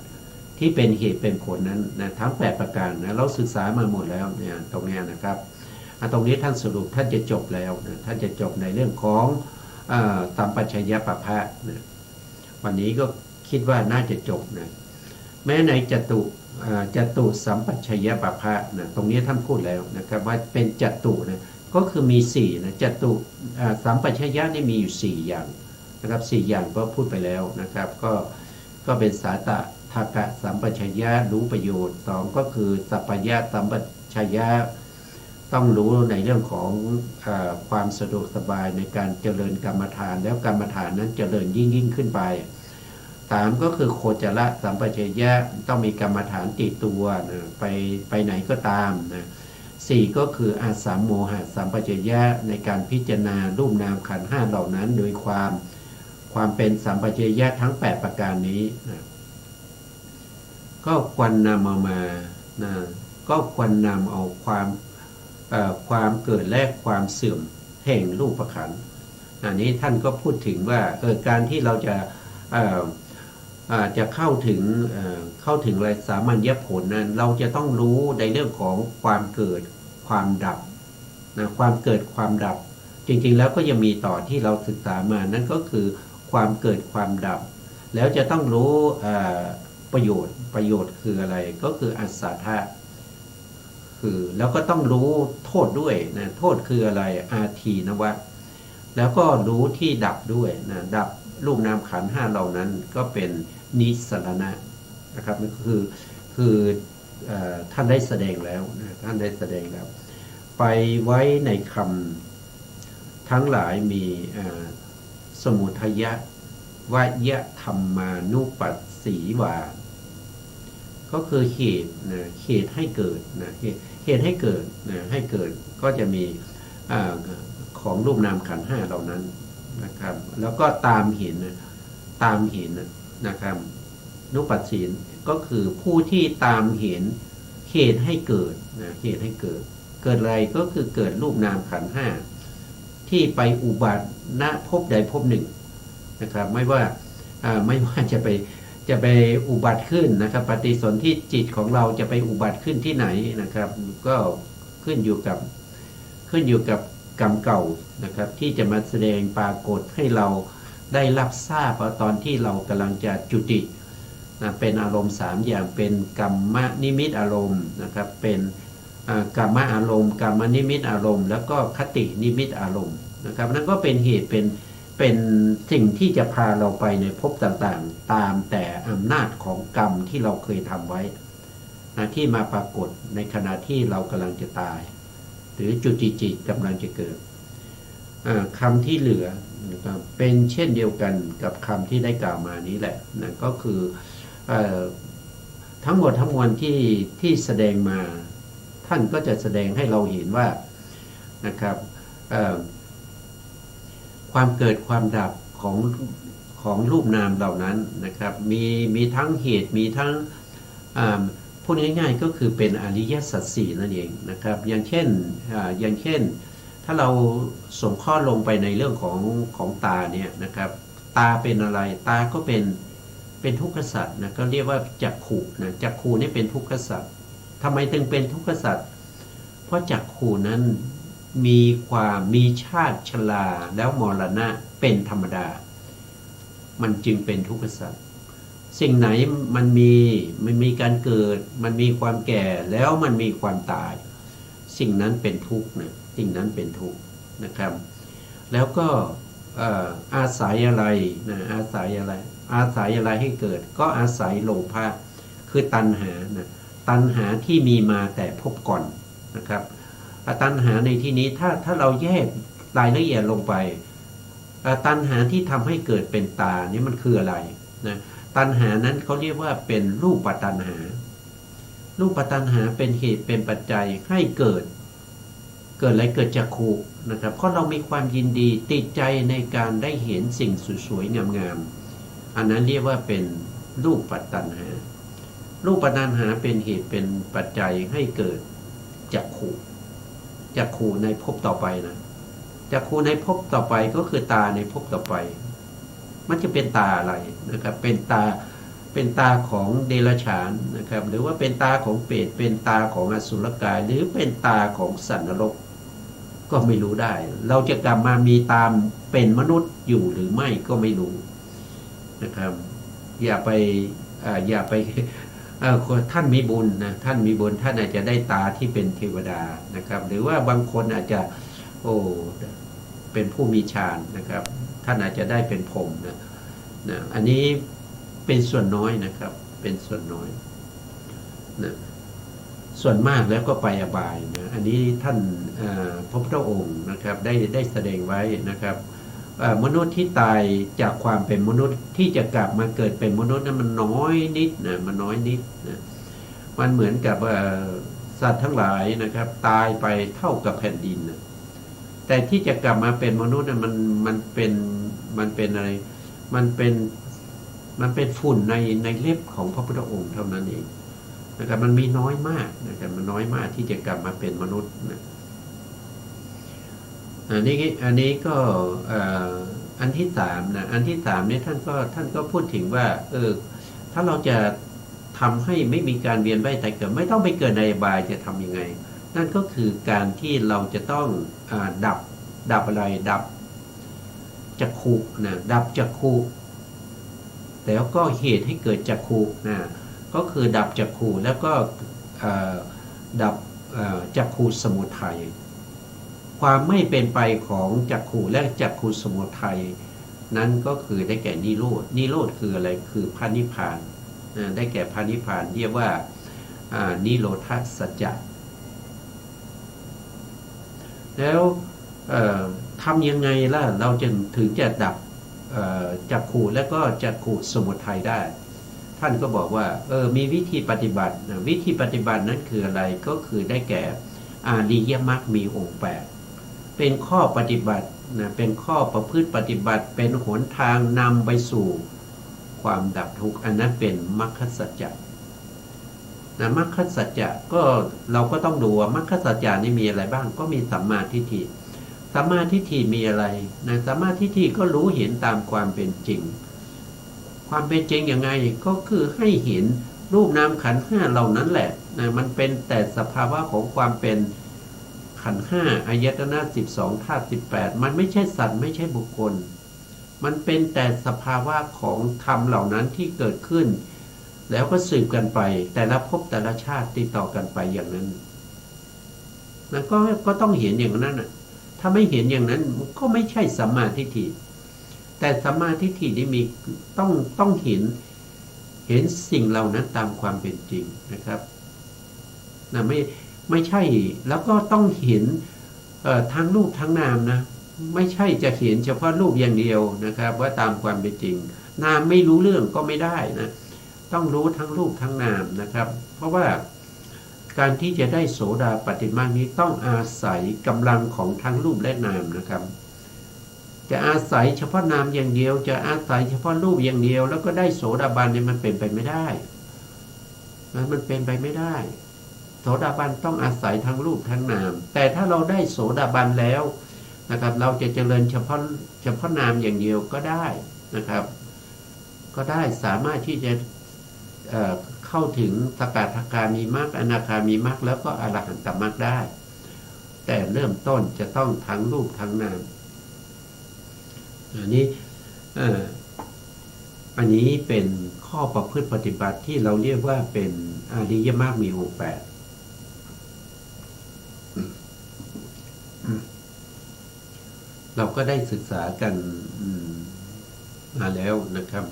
ที่เป็นเหตุเป็นผลนั้นทั้ง8ประการเราศึกษามาหมดแล้วเนี่ยตรงนี้นะครับตรงนี้ท่านสรุปท่านจะจบแล้วท่านจะจบในเรื่องของสัมปชัญญะปะพะวันนี้ก็คิดว่าน่าจะจบนะแม้ในจตุสัมปชัญญะปะพะตรงนี้ท่านพูดแล้วนะครับว่าเป็นจตุนะก็คือมี4นะจตุสัมปชัญญะนี่มีอยู่4อย่างนะครับ4อย่างก็พูดไปแล้วนะครับก็เป็นสาตถากะสัมปชัญญะรู้ประโยชน์2ก็คือสัพพยะสัมปชัญญะต้องรู้ในเรื่องของความสะดวกสบายในการเจริญกรรมฐานแล้วกรรมฐานนั้นเจริญยิ่งขึ้นไป3ก็คือโคจรสัมปชัญญะต้องมีกรรมฐานติดตัวไปไหนก็ตาม4ก็คืออาสามโมหะสัมปชัญญะในการพิจารณารูปนามขันธ์5เหล่านั้นโดยความเป็นสัมปชัญญะทั้ง8ประการนี้ก็ควรนำเอามาก็ควรนำเอาความเกิดและความเสื่อมแห่งรูปขันธ์อันนี้ท่านก็พูดถึงว่าการที่เราจะ จะเข้าถึงอะไรสามัญญผลนั้นเราจะต้องรู้ในเรื่องของความเกิดความดับนะความเกิดความดับจริงๆแล้วก็ยังมีต่อที่เราศึกษามานั่นก็คือความเกิดความดับแล้วจะต้องรู้ประโยชน์คืออะไรก็คืออัศสาธาคือแล้วก็ต้องรู้โทษด้วยนะโทษคืออะไรอาทีนวะแล้วก็รู้ที่ดับด้วยนะดับรูปนามขันธ์ห้าเหล่านั้นก็เป็นนิสรณะนะครับนั่นคือท่านได้แสดงแล้วนะท่านได้แสดงแล้วไปไว้ในคำทั้งหลายมีสมุทัยะวยะธรรมานุปัสสีวาก็คือเหตุนะเหตุให้เกิดนะเหตุให้เกิดนะให้เกิดก็จะมีของรูปนามขันธ์ห้าเหล่านั้นนะครับแล้วก็ตามเห็นนะครับนุปัสสีก็คือผู้ที่ตามเห็นเหตุให้เกิดนะเหตุให้เกิดอะไรก็คือเกิดรูปนามขันธ์ห้าที่ไปอุบัติณภพใดภพหนึ่งนะครับไม่ว่าจะไปอุบัติขึ้นนะครับปฏิสนธิจิตของเราจะไปอุบัติขึ้นที่ไหนนะครับก็ขึ้นอยู่กับกรรมเก่านะครับที่จะมาแสดงปรากฏให้เราได้รับทราบตอนที่เรากำลังจะจุตินะเป็นอารมณ์3อย่างเป็นกรรมนิมิตอารมณ์นะครับเป็นกรรมอารมณ์กรรมนิมิตอารมณ์แล้วก็คตินิมิตอารมณ์นะครับนั่นก็เป็นเหตุเป็นสิ่งที่จะพาเราไปในภพต่างๆตามแต่อำนาจของกรรมที่เราเคยทำไว้นะที่มาปรากฏในขณะที่เรากำลังจะตายหรือจุติจิตกำลังจะเกิดคำที่เหลือนะครับเป็นเช่นเดียวกันกับคำที่ได้กล่าวมานี้แหละนะก็คือทั้งหมดทั้งมวลที่แสดงมาท่านก็จะแสดงให้เราเห็นว่านะครับความเกิดความดับของรูปนามเหล่านั้นนะครับมีทั้งเหตุมีทั้งพูดง่ายๆก็คือเป็นอริยสัจสี่นั่นเองนะครับอย่างเช่นถ้าเราส่งข้อลงไปในเรื่องของตาเนี่ยนะครับตาเป็นอะไรตาก็เป็นทุกขสัจนะก็เรียกว่าจักขุนะจักขุนี่เป็นทุกขสัจทำไมถึงเป็นทุกขสัจเพราะจักขุนั้นมีชาติชราแล้วมรณะเป็นธรรมดามันจึงเป็นทุกขสัจสิ่งไหนมันมีการเกิดมันมีความแก่แล้วมันมีความตายสิ่งนั้นเป็นทุกข์นะสิ่งนั้นเป็นทุกข์นะครับแล้วก็อาศัยอะไรนะอาศัยอะไรให้เกิดก็อาศัยโลภะคือตัณหานะตัณหาที่มีมาแต่พบก่อนนะครับตัณหาในที่นี้ถ้าเราแยกรายละเอียดลงไปตัณหาที่ทำให้เกิดเป็นตานี่มันคืออะไรนะตัณหานั้นเขาเรียกว่าเป็นรูปตัณหารูปตัณหาเป็นเหตุเป็นปัจจัยให้เกิดอะไรเกิดจักขุนะครับเพราะเรามีความยินดีติดใจในการได้เห็นสิ่งสวยๆงามๆอันนั้นเรียกว่าเป็นรูปตัณหารูปตัณหาเป็นเหตุเป็นปัจจัยให้เกิดจักขุในภพต่อไปนะจักขุในภพต่อไปก็คือตาในภพต่อไปมันจะเป็นตาอะไรนะครับเป็นตาของเดรัจฉานนะครับหรือว่าเป็นตาของเปรตเป็นตาของอสุรกายหรือเป็นตาของสัตว์นรกก็ไม่รู้ได้เราจะกลับมามีตามเป็นมนุษย์อยู่หรือไม่ก็ไม่รู้นะครับอย่าไปท่านมีบุญนะท่านมีบุญท่านอาจจะได้ตาที่เป็นเทวดานะครับหรือว่าบางคนอาจจะเป็นผู้มีฌานนะครับท่านอาจจะได้เป็นพรหมนะอันนี้เป็นส่วนน้อยนะครับเป็นส่วนน้อยนะส่วนมากแล้วก็ไปอบายนะอันนี้ท่านพระพุทธองค์นะครับได้แสดงไว้นะครับมนุษย์ที่ตายจากความเป็นมนุษย์ที่จะกลับมาเกิดเป็นมนุษย์นั้นมันน้อยนิดนะมันน้อยนิดนะมันเหมือนกับสัตว์ทั้งหลายนะครับตายไปเท่ากับแผ่นดินนะแต่ที่จะกลับมาเป็นมนุษย์นั้นมันเป็นอะไรมันเป็นฝุ่นในเล็บของพระพุทธองค์เท่านั้นเองนะครับมันมีน้อยมากนะครับมันน้อยมากที่จะกลับมาเป็นมนุษย์นะอันนี้ก็อันที่3นะอันที่3เนี่ยท่านก็พูดถึงว่า ถ้าเราจะทำให้ไม่มีการเวียนว่ายตายเกิดไม่ต้องไปเกิดในอบายจะทำยังไงนั่นก็คือการที่เราจะต้องดับอะไรดับจักขุนะดับจักขุแล้วก็เหตุให้เกิดจักขุนะก็คือดับจักขุแล้วก็ดับจักขุสมุทัยความไม่เป็นไปของจักขุและจักขุสมุทัยนั้นก็คือได้แก่นิโรธนิโรธคืออะไรคือพระนิพพานได้แก่พระนิพพานเรียกว่านิโรธสัจจะแล้วทำยังไงล่ะเราจะถึงจะดับจักขุและก็จักขุสมุทัยได้ท่านก็บอกว่ามีวิธีปฏิบัติวิธีปฏิบัตินั้นคืออะไรก็คือได้แก่อาริยมรรคมีองค์8เป็นข้อปฏิบัตินะเป็นข้อประพฤติปฏิบัติเป็นหนทางนำไปสู่ความดับทุกข์อันนั้นเป็นมรรคสัจจะนะมรรคสัจจะก็เราก็ต้องดูว่ามรรคสัจจะนี่มีอะไรบ้างก็มีสัมมาทิฏฐิสัมมาทิฏฐิมีอะไรนะสัมมาทิฏฐิก็รู้เห็นตามความเป็นจริงความเป็นจริงยังไงก็คือให้เห็นรูปนามขันธ์ห้าเหล่านั้นแหละนะมันเป็นแต่สภาวะของความเป็นขันธ์ห้าอายตนะ12ธาตุ18มันไม่ใช่สัตว์ไม่ใช่บุคคลมันเป็นแต่สภาวะของธรรมเหล่านั้นที่เกิดขึ้นแล้วก็สืบกันไปแต่ละภพแต่ละชาติติดต่อกันไปอย่างนั้นนะก็ต้องเห็นอย่างนั้นนะถ้าไม่เห็นอย่างนั้นก็ไม่ใช่สัมมาทิฏฐิแต่สัมมาทิฏฐินี่มีต้องเห็นสิ่งเหล่านั้นตามความเป็นจริงนะครับนะไม่ใช่แล้วก็ต้องเห็นทั้งรูปทั้งนามนะไม่ใช่จะเห็นเฉพาะรูปอย่างเดียวนะครับว่าตามความเป็นจริงนามไม่รู้เรื่องก็ไม่ได้นะต้องรู้ทั้งรูปทั้งนามนะครับเพราะว่าการที่จะได้โสดาปัตติมรรคนี้ต้องอาศัยกำลังของทั้งรูปและนามนะครับจะอาศัยเฉพาะนามอย่างเดียวจะอาศัยเฉพาะรูปอย่างเดียวแล้วก็ได้โสดาบันเนี่ยมันเป็นไปไม่ได้มันเป็นไปไม่ได้โสดาบันต้องอาศัยทั้งรูปทั้งนามแต่ถ้าเราได้โสดาบันแล้วนะครับเราจะเจริญเฉพาะนามอย่างเดียวก็ได้นะครับก็ได้สามารถที่จะเข้าถึงสกทาคามีมรรคอนาคามีมรรคแล้วก็อรหันตมรรคได้แต่เริ่มต้นจะต้องทั้งรูปทั้งนามอันนี้เป็นข้อประพฤติปฏิบัติที่เราเรียกว่าเป็นอริยมรรคมีองค์8เราก็ได้ศึกษากันมาแล้วนะครับ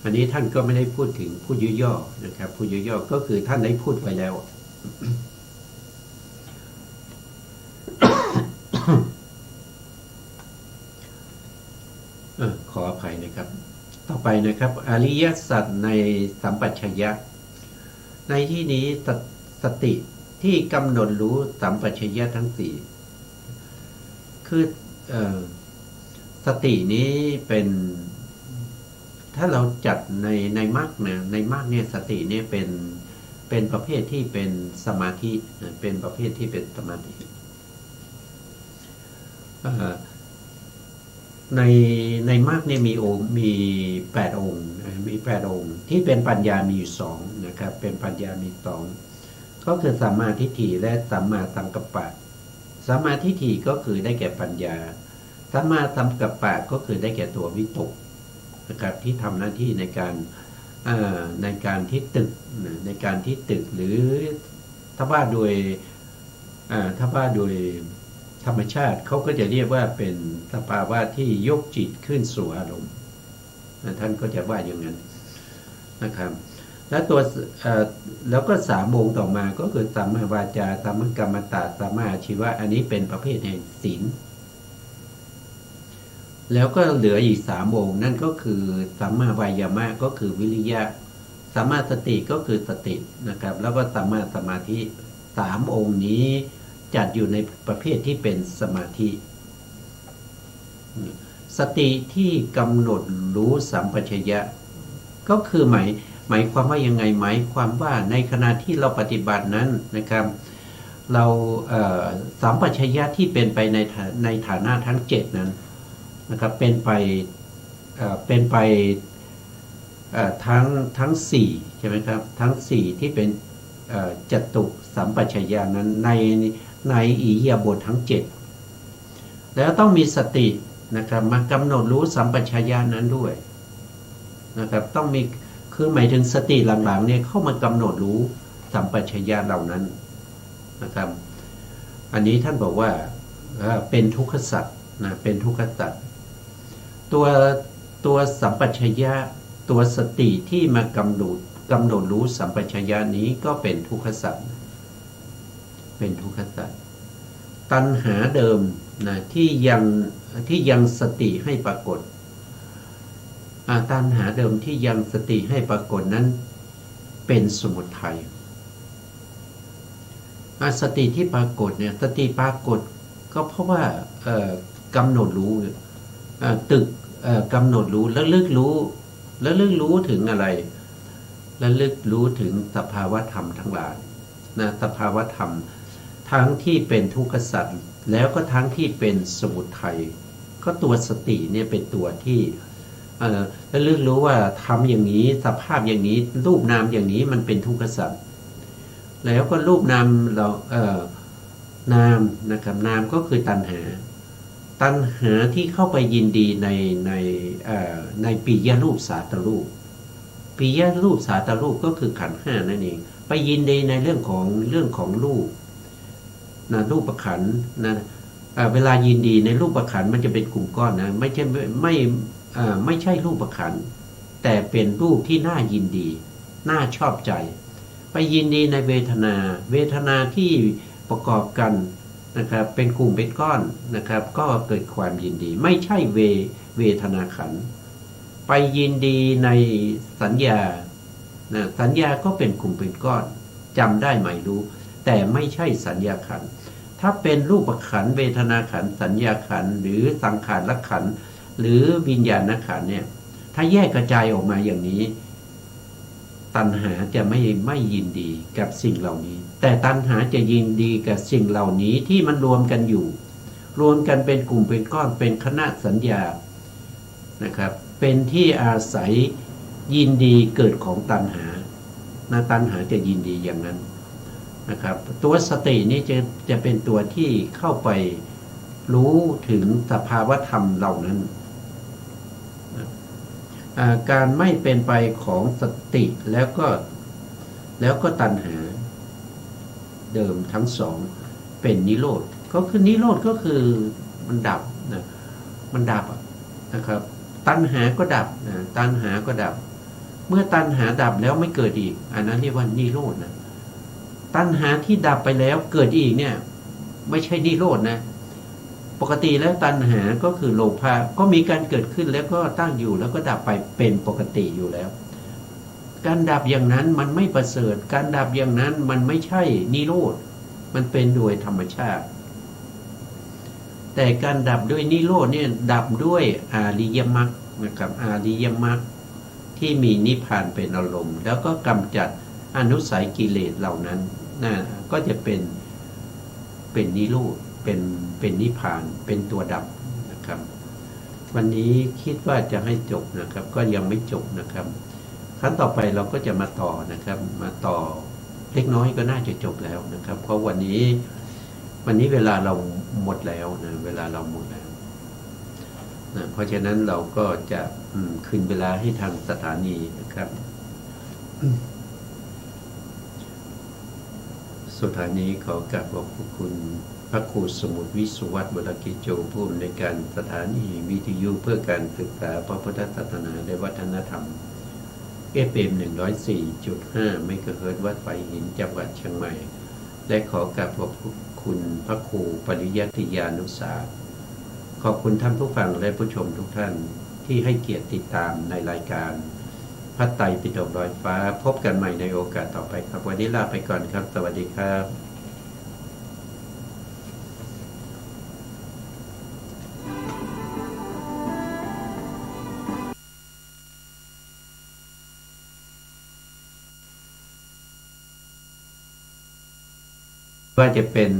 อันนี้ท่านก็ไม่ได้พูดถึงผู้ย่อๆนะครับผู้ย่อๆก็คือท่านได้พูดไปแล้ว ขออภัยนะครับต่อไปนะครับอริยสัจในสัมปชัญญะในที่นี้สติที่กำหนดรู้สัมปชัญญะทั้ง4คือสตินี้เป็นถ้าเราจัดในมรรคนะในมรรคเนี่ยสติเนี่ยเป็นประเภทที่เป็นสมาธิเป็นประเภทที่เป็นสมาธิในมรรคเนี่ยมี8องค์มี8องค์ที่เป็นปัญญามีอยู่2นะครับเป็นปัญญามี2ก็คือสัมมาทิฏฐิและสัมมาสังกัปปะสัมมาทิฏฐิก็คือได้แก่ปัญญาสัมมาสังกัปปะก็คือได้แก่ตัววิตกนะครับที่ทำหน้าที่ในการที่ตึกหรือถ้าว่าโดยธรรมชาติเขาก็จะเรียกว่าเป็นสภาวะที่ยกจิตขึ้นสู่อารมณ์ท่านก็จะว่าอย่างนั้นนะครับแล้วก็3องค์ต่อมาก็คือสัมมาวาจาสัมมกัมมันตะสัมมาอาชีวะอันนี้เป็นประเภทแห่งศีลแล้วก็เหลืออีก3องค์นั่นก็คือสัมมาวายามะก็คือวิริยะสัมมาสติก็คือสตินะครับแล้วก็สัมมาสมาธิ3องค์นี้จัดอยู่ในประเภทที่เป็นสมาธิสติที่กำหนดรู้สัมปชัญญะก็คือหมายความว่ายังไงหมายความว่าในขณะที่เราปฏิบัตินั้นนะครับเราสัมปชัญญะที่เป็นไปในฐานะทั้ง7นั้นนะครับเป็นไป ทั้งสี่ใช่ไหมครับทั้งสี่ที่เป็นจตุสัมปชัญญะนั้นในอิริยาบถทั้งเจ็ดแล้วต้องมีสตินะครับมากำหนดรู้สัมปชัญญะนั้นด้วยนะครับต้องมีคือหมายถึงสติหลังๆเนี่ยเข้ามากำหนดรู้สัมปชัญญะเหล่านั้นนะครับอันนี้ท่านบอกว่าเป็นทุกขสัจนะเป็นทุกขสัจตัวตัวสัมปชัญญะตัวสติที่มกำหนดรู้สัมปชัญญะนี้ก็เป็นทุกขสัจเป็นทุกขสัจตัณหาเดิมนะที่ยังสติให้ปรากฏตัณหาเดิมที่ยังสติให้ปรากฏนั้นเป็นสมุทัยสติที่ปรากฏเนี่ยสติปรากฏก็เพราะว่ากำหนดรู้กำหนดรู้แล้วลึกรู้ถึงอะไรแล้วลึกรู้ถึงสภาวธรรมทั้งหลายนะสภาวธรรมทั้งที่เป็นทุกขสัจแล้วก็ทั้งที่เป็นสมุทัยก็ตัวสติเนี่ยเป็นตัวที่แล้วลึกรู้ว่าทำอย่างนี้สภาพอย่างนี้รูปนามอย่างนี้มันเป็นทุกขสัจแล้วก็รูปนามเรานามนะครับนามก็คือตัณหาที่เข้าไปยินดีในปิยรูปสาตรูปปิยรูปสาตรูปก็คือขันธ์ห้านั่นเองไปยินดีในเรื่องของรูปนะรูปขันธ์นะเวลายินดีในรูปขันธ์มันจะเป็นกลุ่มก้อนนะไม่ใช่รูปขันธ์แต่เป็นรูปที่น่ายินดีน่าชอบใจไปยินดีในเวทนาที่ประกอบกันนะครับเป็นกลุ่มเป็นก้อนนะครับก็เกิดความยินดีไม่ใช่เวทนาขันธ์ไปยินดีในสัญญานะสัญญาก็เป็นกลุ่มเป็นก้อนจำได้ไหมรู้แต่ไม่ใช่สัญญาขันธ์ถ้าเป็นรูปขันธ์เวทนาขันธ์สัญญาขันธ์หรือสังขารขันธ์หรือวิญญาณขันธ์เนี่ยถ้าแยกกระจายออกมาอย่างนี้ตัณหาจะไม่ยินดีกับสิ่งเหล่านี้แต่ตัณหาจะยินดีกับสิ่งเหล่านี้ที่มันรวมกันอยู่รวมกันเป็นกลุ่มเป็นก้อนเป็นคณะสัญญานะครับเป็นที่อาศัยยินดีเกิดของตัณหาตัณหาจะยินดีอย่างนั้นนะครับตัวสตินี้จะเป็นตัวที่เข้าไปรู้ถึงสภาวธรรมเหล่านั้นการไม่เป็นไปของสติแล้วก็ตัณหาเดิมทั้งสองเป็นนิโรธก็คือนิโรธก็คือมันดับนะมันดับนะครับตัณหาก็ดับตัณหาก็ดับเมื่อตัณหาดับแล้วไม่เกิดอีกอันนั้นเรียกว่านิโรธนะตัณหาที่ดับไปแล้วเกิดอีกเนี่ยไม่ใช่นิโรธนะปกติแล้วตัณหาก็คือโลภะก็มีการเกิดขึ้นแล้วก็ตั้งอยู่แล้วก็ดับไปเป็นปกติอยู่แล้วการดับอย่างนั้นมันไม่ประเสริฐการดับอย่างนั้นมันไม่ใช่นิโรธมันเป็นโดยธรรมชาติแต่การดับด้วยนิโรธเนี่ยดับด้วยอาริยมรรคนะครับอาริยมรรคที่มีนิพพานเป็นอารมณ์แล้วก็กำจัดอนุสัยกิเลสเหล่านั้นก็จะเป็นนิโรธเป็นนิพพานเป็นตัวดับนะครับวันนี้คิดว่าจะให้จบนะครับก็ยังไม่จบนะครับครั้งต่อไปเราก็จะมาต่อนะครับมาต่อเล็กน้อยก็น่าจะจบแล้วนะครับเพราะวันนี้เวลาเราหมดแล้วนะเวลาเราหมดแล้วนะเพราะฉะนั้นเราก็จะคืนเวลาให้ทางสถานีนะครับสุดท้ายนี้ขอกราบขอบคุณพระครูสมุทรวิสุวัฒน์ วรกิจโจผู้อำนวยการสถานีวิทยุเพื่อการศึกษาพระพุทธศาสนาและวัฒนธรรม FM 104.5 เมกะเฮิรตซ์วัดไผ่หินจังหวัดเชียงใหม่และขอกราบขอบคุณพระครูปริยัติยานุสาขอบคุณท่านผู้ฟังและผู้ชมทุกท่านที่ให้เกียรติติดตามในรายการพระไตรปิฎกลอยฟ้าพบกันใหม่ในโอกาสต่อไปครับวันนี้ลาไปก่อนครับสวัสดีครับว่าจะเป็น